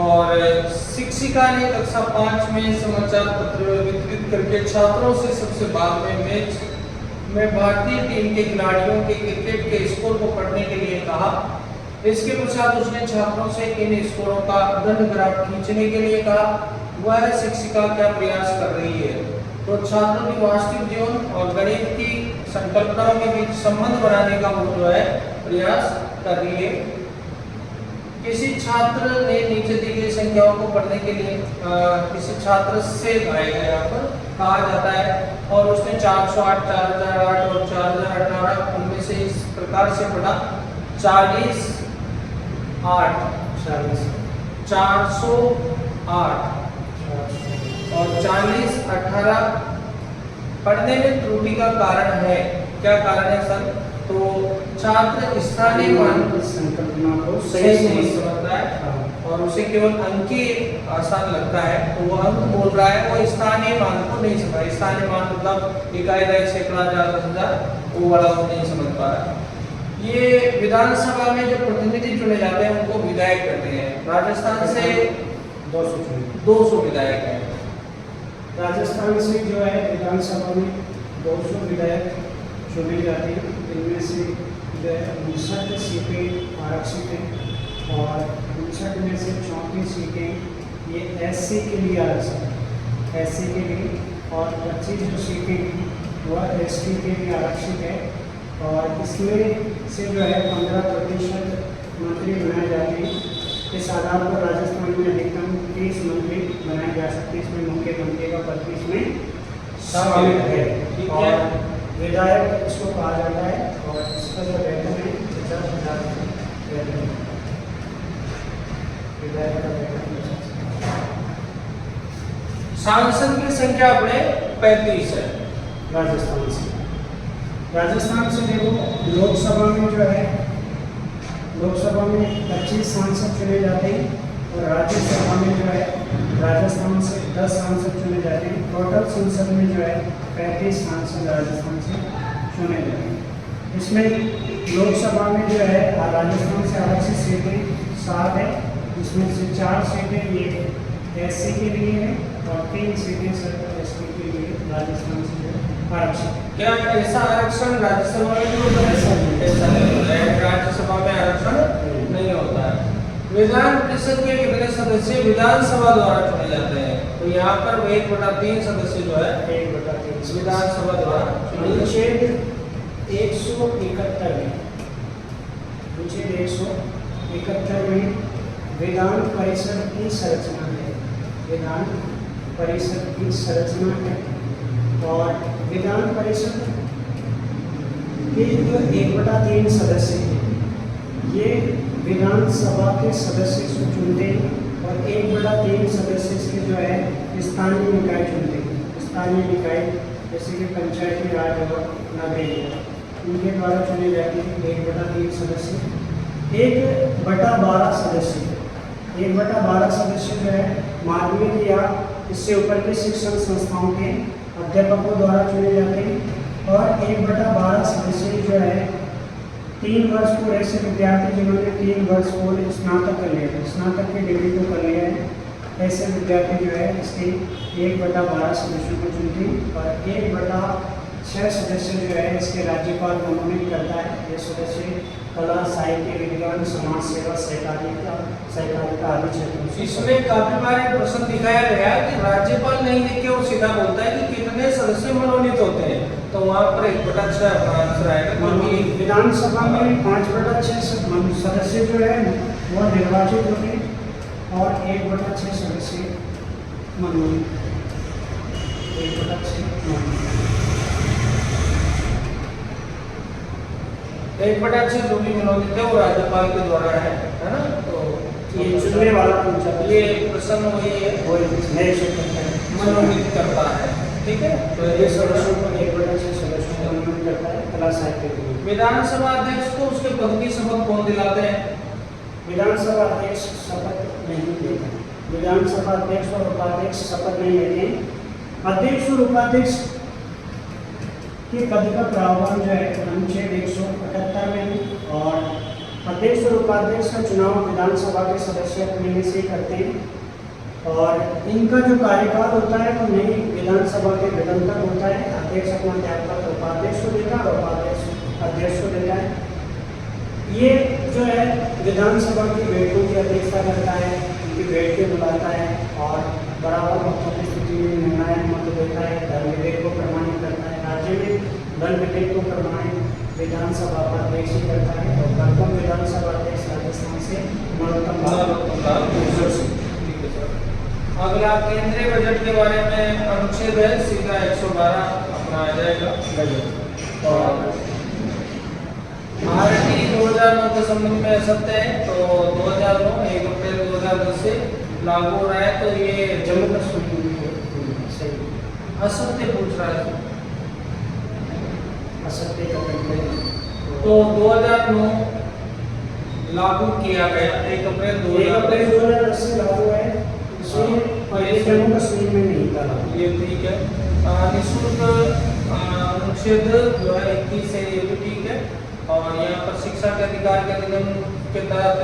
और शिक्षिका ने कक्षा 5 में समाचार पत्र वितरित करके छात्रों से सबसे बाद में मैच में भारतीय टीम के खिलाड़ियों के क्रिकेट के स्कोर को पढ़ने के लिए कहा। इसके पश्चात उसने छात्रों से इन स्कोरों का दंड ग्राफ खींचने के लिए कहा। वह शिक्षिका क्या प्रयास कर रही है? तो छात्रों की वास्तविक जीवन और गणित की संकल्पनाओं के बीच संबंध बनाने का वो जो है प्रयास कर रही है। किसी छात्र ने नीचे दी गई संख्याओं को पढ़ने के लिए किसी छात्र से यहाँ पर कहा जाता है और उसने 408, 4008 और 4018 उनमें से इस प्रकार से पढ़ा। 40 8 408 और 40 18 पढ़ने में त्रुटि का कारण है। क्या कारण है सर? तो छात्र स्थानीय मान संकल्पना को सही नहीं समझता है और उसे केवल अंक ही आसान लगता है, तो वो अंक बोल रहा है, वो स्थानीय मान को नहीं समझ। स्थानीय मान मतलब इकाई, दशक, सैकड़ा, हजार, 10,000, वो वाला वो नहीं समझ पा रहा है। ये विधानसभा में जो प्रतिनिधि चुने जाते हैं उनको विधायक कहते हैं। राजस्थान से 200 विधायक हैं। राजस्थान से जो है विधानसभा में 200 विधायक चुने जाते हैं। इनमें से 59 सीटें आरक्षित हैं और 59 में से 34 सीटें ये एससी के लिए आरक्षित है, एससी के लिए, और 25 जो सीटें हैं वह एसटी के लिए आरक्षित है। और इसमें से जो है 15% मंत्री बनाए जाते हैं। इस आधार पर राजस्थान में अधिकतम 30 मंत्री बनाए जा सकते हैं। इसमें मुख्यमंत्री का पद इसमें शामिल है और विधायक इसको कहा जाता है और इसका जो वेतन है 50,000 वेतन, विधायक का वेतन। सांसद की संख्या अपने 35 है राजस्थान से। राजस्थान से देखो लोकसभा में जो है, लोकसभा में 25 सांसद चुने जाते हैं और राज्यसभा में जो है राजस्थान से 10 सांसद चुने जाते हैं। टोटल संसद में जो है 35 सांसद राजस्थान से चुने जाते हैं। इसमें लोकसभा में जो है राजस्थान से आरक्षित सीटें 7 है, जिसमें से 4 सीटें ये एससी के लिए है और 3 सीटें सिर्फ एसटी के लिए राजस्थान से आरक्षित। क्या ऐसा आरक्षण राज्यसभा में भी होता है? ऐसा नहीं होता है, राज्यसभा में आरक्षण नहीं होता है। विधान परिषद के कितने सदस्य विधानसभा द्वारा चुने जाते हैं? तो यहाँ पर 1/3 सदस्य जो है 1/3 विधानसभा द्वारा चुने जाते हैं। अनुच्छेद 171 में, अनुच्छेद 171 में विधान परिषद की संरचना है, विधान परिषद की संरचना है। और विधान परिषद के जो 1/3 सदस्य हैं ये विधानसभा के सदस्य से चुनते हैं और 1/3 सदस्य से जो है स्थानीय निकाय चुनते हैं। स्थानीय निकाय जैसे कि पंचायती राज और नगरीय, उनके द्वारा चुने जाते हैं 1/3 सदस्य। 1/12 सदस्य, 1/12 सदस्य जो है माध्यमिक या इससे ऊपर के शिक्षण संस्थाओं के अध्यापकों द्वारा चुने जाते हैं। और 1/12 सदस्य जो है 3 वर्ष पूरे ऐसे विद्यार्थी जिन्होंने 3 वर्ष पूर्व स्नातक कर लिया है, स्नातक की डिग्री को कर लिया है, ऐसे विद्यार्थी जो है इसके 1/12 सदस्यों को चुनते हैं। और 1/6 सदस्य जो है इसके राज्यपाल मनोनीत करता है। ये सदस्य कला, साहित्य, विज्ञान, समाज सेवा, सहकारिता आदि क्षेत्रों से। इसमें काफी बार एक प्रश्न दिखाया गया है कि राज्यपाल नहीं लिख के वो सीधा बोलता है कि कितने सदस्य मनोनीत होते हैं, तो वहाँ पर 1/6 आंसर आएगा, क्योंकि विधानसभा में 5/6 सदस्य जो है वो निर्वाचित होते हैं और 1/6 सदस्य मनोनीत, 1/6 मनोनीत। 1/6 जो भी मनोनीत है वो राज्यपाल के द्वारा है ना। तो ये चुनने वाला पंचायत ये प्रसन्न वही है, वो नए क्षेत्र का मनोनीत करता है। ठीक है, तो ये ये सदस्यों को 1/6 सदस्यों को मनोनीत करता है कला साहित्य के लिए। विधानसभा अध्यक्ष को उसके पद की शपथ कौन दिलाते हैं? विधानसभा अध्यक्ष शपथ नहीं लेते, विधानसभा अध्यक्ष और उपाध्यक्ष शपथ नहीं लेते। अध्यक्ष और उपाध्यक्ष के पद का प्रावधान जो है अनुच्छेद 178 में है और अध्यक्ष और उपाध्यक्ष का चुनाव विधानसभा के सदस्य अपने से करते हैं और इनका जो कार्यकाल होता है वो नई विधानसभा के गठन तक होता है। अध्यक्ष अपना त्यागपत्र उपाध्यक्ष को देता है और उपाध्यक्ष अध्यक्ष को देता है। ये जो है विधानसभा की बैठकों की अध्यक्षता करता है, उनकी बैठकें बुलाता है और बराबर वक्तों की स्थिति में निर्णायक मत देता है, धर्म विधेयक को प्रमाणित करता है। राज्य में धर्म विधेयक को प्रमाणित विधानसभा का अध्यक्ष ही करता है और प्रथम विधानसभा अध्यक्ष राजस्थान से अगला केंद्रीय बजट के बारे में अनुच्छेद है सीधा 112 अपनाया जाएगा। और आरटी 2009 के संबंध में सत्य है तो 2009 1 अप्रैल 2010 से लागू हो रहा है। तो ये जम्मू कश्मीर सही असत्य पूछ रहा है, असत्य का तो 2009 लागू किया गया 1 अप्रैल 2010 से लागू है, ये जम्मू कश्मीर में नहीं था। ये ठीक है। निःशुल्क अनुच्छेद जो है 21 से ये भी ठीक है। और यहाँ पर शिक्षा के अधिकार के अधिनियम के तहत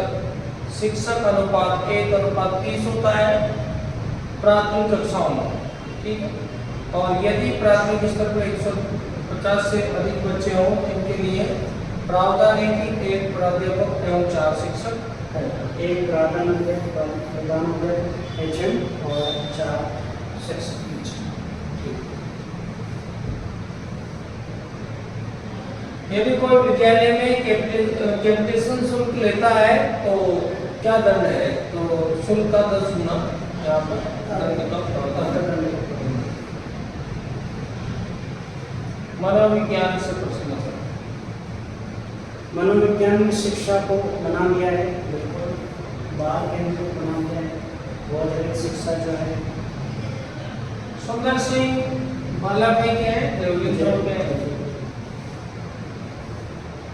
शिक्षक अनुपात 1:30 होता है प्राथमिक कक्षाओं में। ठीक है, और यदि प्राथमिक स्तर पर 150 से अधिक बच्चे हों इनके लिए प्रावधान है कि 1 प्राध्यापक एवं 4 शिक्षक है, 1 प्रधानाध्यापक HM और 4 शिक्षक। यदि कोई विद्यालय में कैपिटेशन शुल्क लेता है तो क्या दंड है? तो शुल्क का 10 गुना यहाँ पर दंड का प्रावधान है। मनोविज्ञान से प्रश्न है। मनोविज्ञान में शिक्षा को बना दिया है, बिल्कुल बाल केंद्र को बना दिया है। बहुत अधिक शिक्षा जो है सुंदर सिंह बाला भाई के हैं।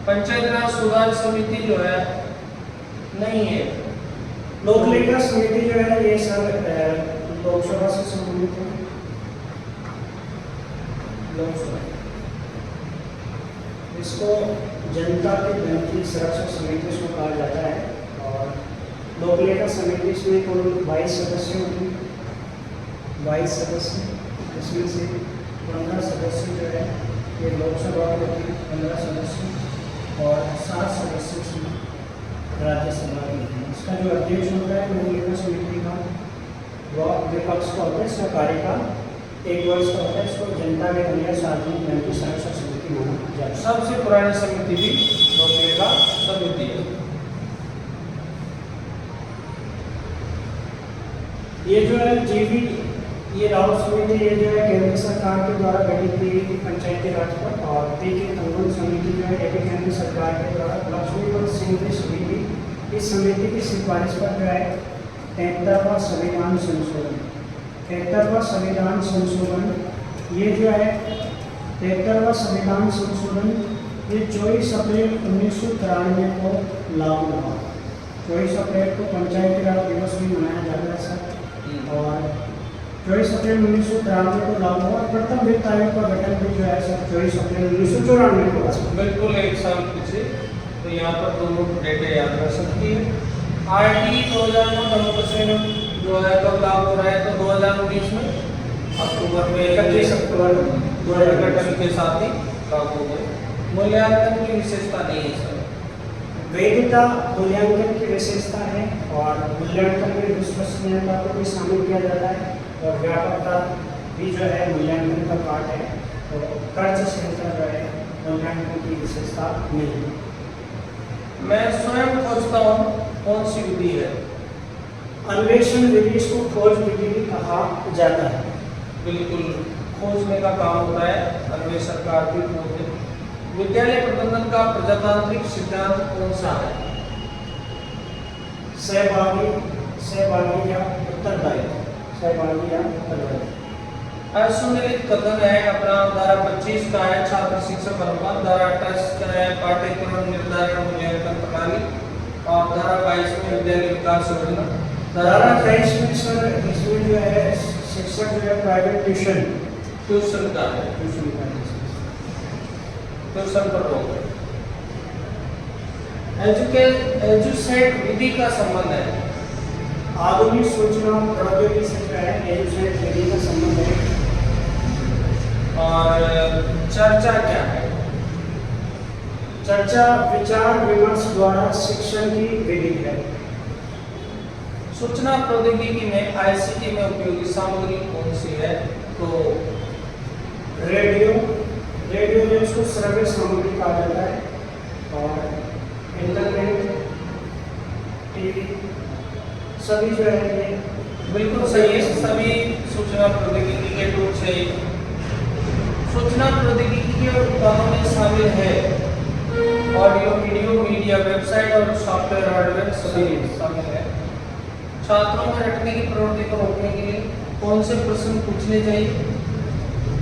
पंचायत राज सुधार समिति जो है नहीं है। लोक लेखा समिति जो है ये सब लोकसभा से संबंधित है। लोकसभा इसको जनता के धन की सुरक्षा समिति इसको कहा जाता है और लोक लेखा समिति इसमें कुल 22 सदस्य होंगे, 22 सदस्य, इसमें से 15 सदस्य जो है ये लोकसभा होती है, 15 सदस्य और 7 सदस्य इसमें राज्यसभा के हैं। इसका जो अध्यक्ष होता है लोक लेखा समिति का वह विपक्ष का होता है, इसका कार्यकाल 1 वर्ष का होता है। इसको जनता के धन या सार्वजनिक धन की सुरक्षा समिति माना जाता है। सबसे पुरानी समिति भी लोक लेखा समिति है। ये जो है जीवी ये राव समिति ये जो है केंद्र सरकार के द्वारा गठित की गई थी पंचायती राज पर और पीके तंगन समिति जो है एक केंद्र सरकार के द्वारा लक्ष्मीपत सिंह की समिति, इस समिति की सिफारिश पर जो है 73वां संविधान संशोधन, 73वां संविधान संशोधन ये जो है 73वां संविधान संशोधन ये 24 अप्रैल 1993 को लागू हुआ। 24 अप्रैल को पंचायती राज दिवस भी मनाया जाता है सर। और 24 अप्रैल 1993 को लागू हुआ। प्रथम वित्त आयोग का गठन भी जो है सर 24 अप्रैल 1994 को हुआ। बिल्कुल 1 साल पीछे, तो यहाँ पर दोनों डेटे याद रख सकती है। आरटी 2009 जम्मू कश्मीर जो है कब लागू हो रहा है? तो 2019 में अक्टूबर में 31 अक्टूबर 2000 के साथ ही लागू हो गए। मूल्यांकन की विशेषता नहीं है सर। वैधता मूल्यांकन की विशेषता है और मूल्यांकन में विश्वसनीयता को भी शामिल किया जाता है और व्यापकता भी जो है मूल्यांकन का पार्ट है। तो कार्यशीलता जो है मूल्यांकन की विशेषता नहीं है। मैं स्वयं खोजता हूँ कौन सी विधि है? अन्वेषण विधि, इसको खोज विधि भी कहा जाता है। बिल्कुल, खोजने का काम होता है, अन्वेषण का अर्थ भी खोज है। विद्यालय प्रबंधन का प्रजातांत्रिक सिद्धांत कौन सा है? सहभागी या उत्तरदायित्व। सहभागी या उत्तरदायित्व। असुमेलित कथन है अपना। धारा 25 का है छात्र शिक्षक अनुपात। धारा 28 का है पाठ्यक्रम निर्धारण मूल्यांकन प्रणाली। और धारा 22 में विद्यालय विकास योजना। धारा 23 में सर इसमें जो है शिक्षक जो है प्राइवेट ट्यूशन का है, ट्यूशन पर रोक है। एजुसेट विधि का संबंध है। आधुनिक सूचना प्रौद्योगिकी से जो है एजुसेट विधि का संबंध है। और चर्चा क्या है? चर्चा विचार विमर्श द्वारा शिक्षण की विधि है। सूचना प्रौद्योगिकी में आईसीटी में उपयोगी सामग्री कौन सी है? तो रेडियो जो इसको श्रव्य सामग्री कहा जाता है, और इंटरनेट, टीवी, सभी जो है ये बिल्कुल सही है। सभी सूचना प्रौद्योगिकी के टूल्स है। सूचना प्रौद्योगिकी के उपकरणों में शामिल है ऑडियो, वीडियो, मीडिया, वेबसाइट और सॉफ्टवेयर, हार्डवेयर सभी शामिल है। छात्रों में रटने की प्रवृत्ति को रोकने के लिए कौन से प्रश्न पूछने चाहिए?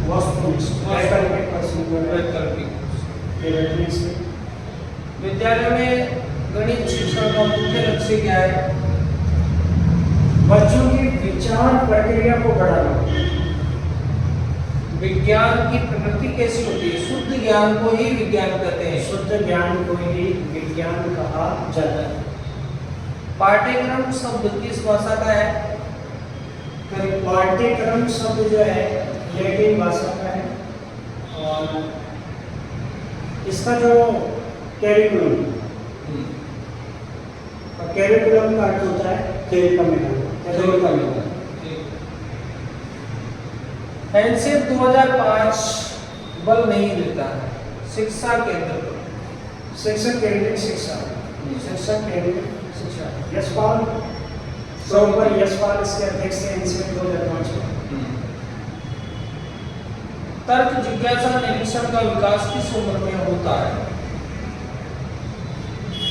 वैकल्पिक प्रश्न। विद्यालय में गणित शिक्षण का मुख्य लक्ष्य क्या है? बच्चों की विचार प्रक्रिया को बढ़ाना। विज्ञान की प्रकृति कैसी होती है? शुद्ध ज्ञान को ही विज्ञान कहते हैं। शुद्ध ज्ञान को ही विज्ञान कहा जाता है। पाठ्यक्रम शब्द किस भाषा का है? पाठ्यक्रम शब्द जो है लैटिन भाषा का है, और इसका जो कैरिकुलम का अर्थ होता है खेल का मैदान। हैंडसेट 2005 बल नहीं देता है। शिक्षा केंद्र शिक्षक केंद्रित शिक्षा। शिक्षक केंद्रित शिक्षा। यशपाल प्रोपर यशपाल इसके अध्यक्ष हैं हैंडसेट 2005 में। तर्क जिज्ञासा निरीक्षण का विकास किस उम्र में होता है?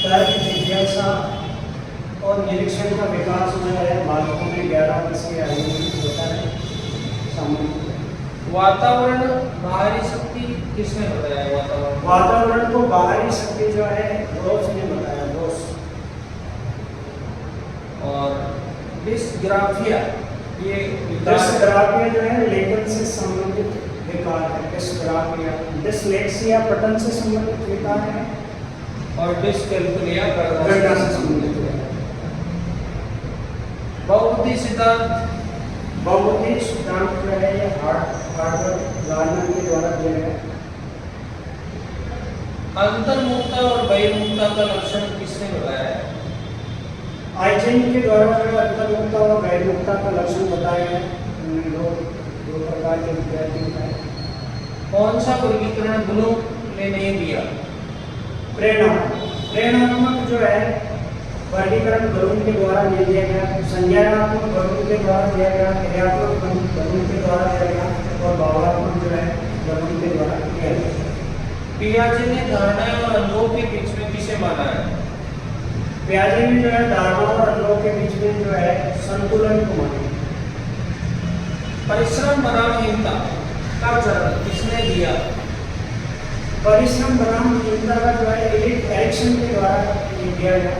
तर्क जिज्ञासा और निरीक्षण का विकास जो है बालकों में 11 वर्ष की आयु में होता है सामान्य। वातावरण बाहरी शक्ति किसने बताया? वातावरण को बाहरी शक्ति जो है रोज ने बताया, रोज। और डिस्ग्राफिया, ये डिस्ग्राफिया जो है लेखन से संबंधित विकार है। डिस्ग्राफिया। डिसलेक्सिया पठन से संबंधित विकार है, और डिस्कैल्कुलिया गणना से संबंधित है। बहुपदी सिद्धांत। बहुपदी सिद्धांत जो है ये हार्वर्ड गार्डनर के द्वारा दिया गया। अंतर्मुखता और बहिर्मुखता का लक्षण किसने बताया है? आइजेन के द्वारा जो अंतर्मुखता और बहिर्मुखता का लक्षण बताया गया। दो प्रकार के विद्यार्थी हैं। कौन सा वर्गीकरण ब्लूम ने नहीं दिया? प्रेरणात्मक जो है वर्गीकरण ब्लूम के द्वारा नहीं दिया गया। संज्ञानात्मक ब्लूम के द्वारा दिया गया। क्रियात्मक ब्लूम के द्वारा दिया गया, और भावनात्मक जो है ब्लूम के द्वारा दिया गया। पियाजे ने धारणाएं और अनुभव के बीच में किसे माना है? पियाजे ने जो है धारणा और अनुभव के बीच में जो है संतुलन को माना। परिश्रम बनामहीनता का चरण किसने दिया? परिश्रम बनामहीनता का जो है एरिक्सन के द्वारा दिया गया।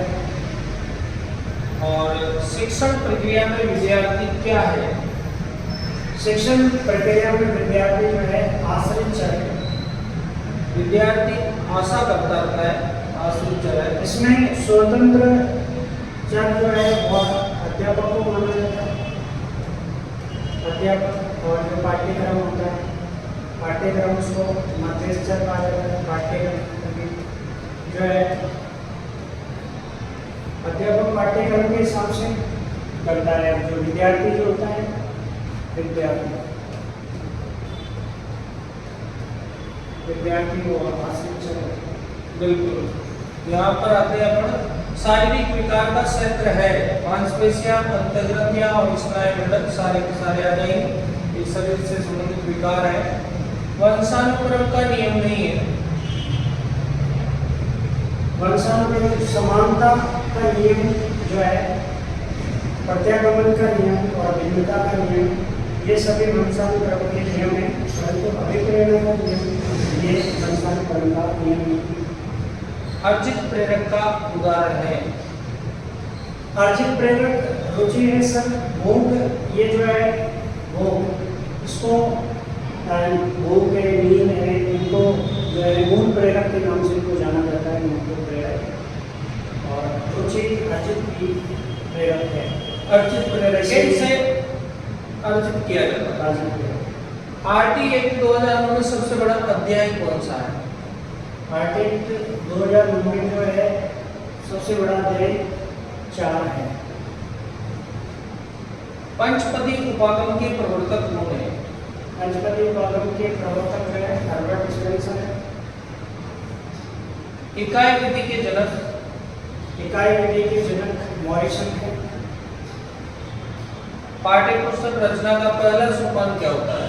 और शिक्षण प्रक्रिया में विद्यार्थी क्या है? शिक्षण प्रक्रिया में विद्यार्थी जो है आश्रित चर है। विद्यार्थी आशा करता है, आश्रित चर है। इसमें स्वतंत्र चर जो है और अध्यापक को माना जाता है। अध्यापक और जो पाठ्यक्रम होता है, पाठ्यक्रम उसको मध्यस्थ चर कहा जाता है। पाठ्यक्रम जो है अध्यापक पाठ्यक्रम के हिसाब से करता है। जो विद्यार्थी जो होता है विद्यार्थी वो आश्रित चर। बिल्कुल। यहाँ पर आते हैं अपन शारीरिक विकार का क्षेत्र है, मांसपेशियां, अंतर्ग्रंथियां और स्नायुमंडल सारे के सारे आ जाएंगे। ये शरीर से संबंधित विकार है। वंशानुक्रम का नियम नहीं है। वंशानुक्रम समानता का नियम जो है, प्रत्यागमन का नियम और भिन्नता का नियम, ये सभी वंशानुक्रम के नियम है। परंतु अभिप्रेरण का नियम ये वंशानुक्रम का नियम नहीं। अर्जित प्रेरक का उदाहरण है। अर्जित प्रेरक रुचि है सर, भोग, ये जो है भोग, इसको भोग है, नींद है, इनको जो है मूल प्रेरक के नाम से इनको जाना जाता है, मूल प्रेरक। और रुचि अर्जित भी प्रेरक है। अर्जित प्रेरक से अर्जित किया जाता है। आरटी एक्ट 2009 में सबसे बड़ा अध्याय कौन सा है? आरटी एक्ट 2009 में जो है सबसे बड़ा अध्याय 4 है। पंचपदी उपागम के प्रवर्तक कौन है? पंचपदी उपागम के प्रवर्तक जो है हर्बर्ट स्पेंसर है। इकाई विधि के जनक? इकाई विधि के जनक मॉरिसन है। पाठ्य पुस्तक रचना का पहला सोपान क्या होता है?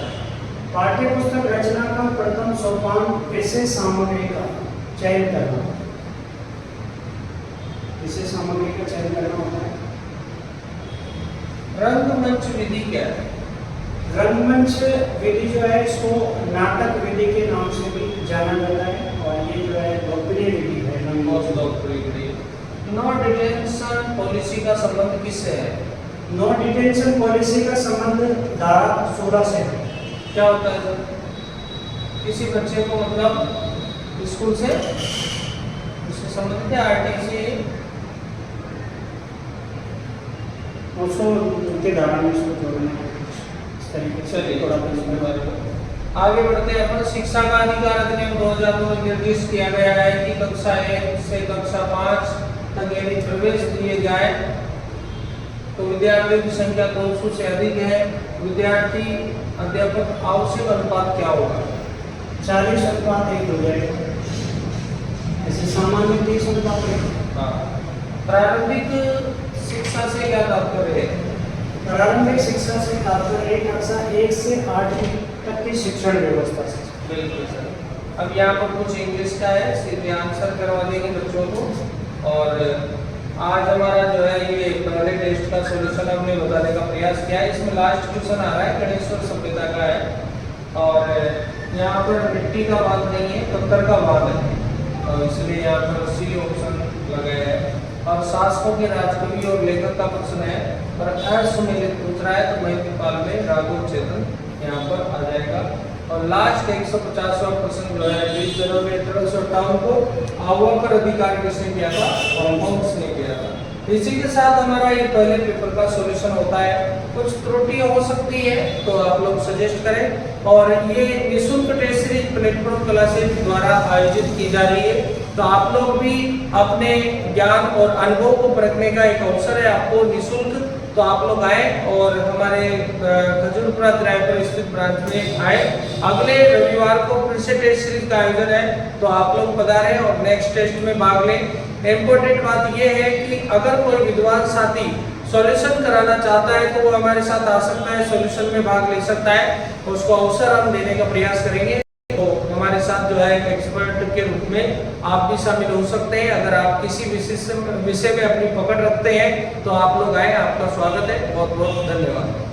पाठ्य पुस्तक रचना का प्रथम सोपान विषय सामग्री का चयन करना, विषय सामग्री का चयन करना होता है। रंगमंच विधि क्या है? रंगमंच विधि जो है इसको नाटक विधि के नाम से भी जाना जाता है और ये जो है लोकप्रिय विधि है। नो डिटेंशन पॉलिसी का संबंध किससे है? नो डिटेंशन पॉलिसी का संबंध धारा 16 से है। क्या होता है सर? किसी बच्चे को मतलब स्कूल से उससे संबंधित है, आरटीसी उसको उनके धारा में इसको जोड़ना है। इस तरीके से चलिए थोड़ा आगे बढ़ते हैं। अपन शिक्षा का अधिकार अधिनियम 2002 में निर्दिष्ट किया गया है कि कक्षा 1 से कक्षा 5 तक यदि प्रवेश दिए जाए तो विद्यार्थियों की संख्या 200 से अधिक है, विद्यार्थी अध्यापक आवश्यक अनुपात क्या होगा? 40:1 हो जाएगा। ऐसे सामान्य 30:1। हाँ। प्रारंभिक शिक्षा से क्या तात्पर्य है? प्रारंभिक शिक्षा से तात्पर्य कक्षा 1 से 8 तक की शिक्षण व्यवस्था से। बिल्कुल सर। अब यहाँ पर कुछ इंग्लिश का है, सीधे आंसर करवा देंगे बच्चों को। और आज हमारा जो है ये पहले टेस्ट का सॉल्यूशन हमने बताने का प्रयास किया है। इसमें लास्ट क्वेश्चन आ रहा है गणेश्वर सभ्यता का है और यहाँ पर मिट्टी का बाद नहीं है, पत्थर का बाद है और इसलिए यहाँ पर सी ऑप्शन लगाया है। और शासकों के राजकवि और लेखक का प्रश्न है पर असुमेलित पूछ रहा है तो महिपाल में राघव चेतन यहाँ पर आ जाएगा। और लास्ट 150वां प्रश्न जो है 1858 को अवाकर अधिकार किसने किया था? होम्स ने किया था। इसी के साथ हमारा ये पहले पेपर का सॉल्यूशन होता है। कुछ त्रुटि हो सकती है तो आप लोग सजेस्ट करें। और ये निःशुल्क टेस्ट सीरीज प्लेटफॉर्म क्लासेज द्वारा आयोजित की जा रही है, तो आप लोग भी अपने ज्ञान और अनुभव को परखने का एक अवसर है आपको निःशुल्क। तो आप लोग आए और हमारे खजूरपुरा रायपुर स्थित ब्रांच में आए। अगले रविवार को फिर से टेस्ट सीरीज का आयोजन है, तो आप लोग पधारें और नेक्स्ट टेस्ट में भाग लें। इम्पोर्टेंट बात यह है कि अगर कोई विद्वान साथी सॉल्यूशन कराना चाहता है तो वो हमारे साथ आ सकता है, सॉल्यूशन में भाग ले सकता है, उसको अवसर हम देने का प्रयास करेंगे। तो हमारे साथ जो है एक एक्सपर्ट के रूप में आप भी शामिल हो सकते हैं। अगर आप किसी विषय में अपनी पकड़ रखते हैं तो आप लोग आए, आपका स्वागत है। बहुत बहुत धन्यवाद।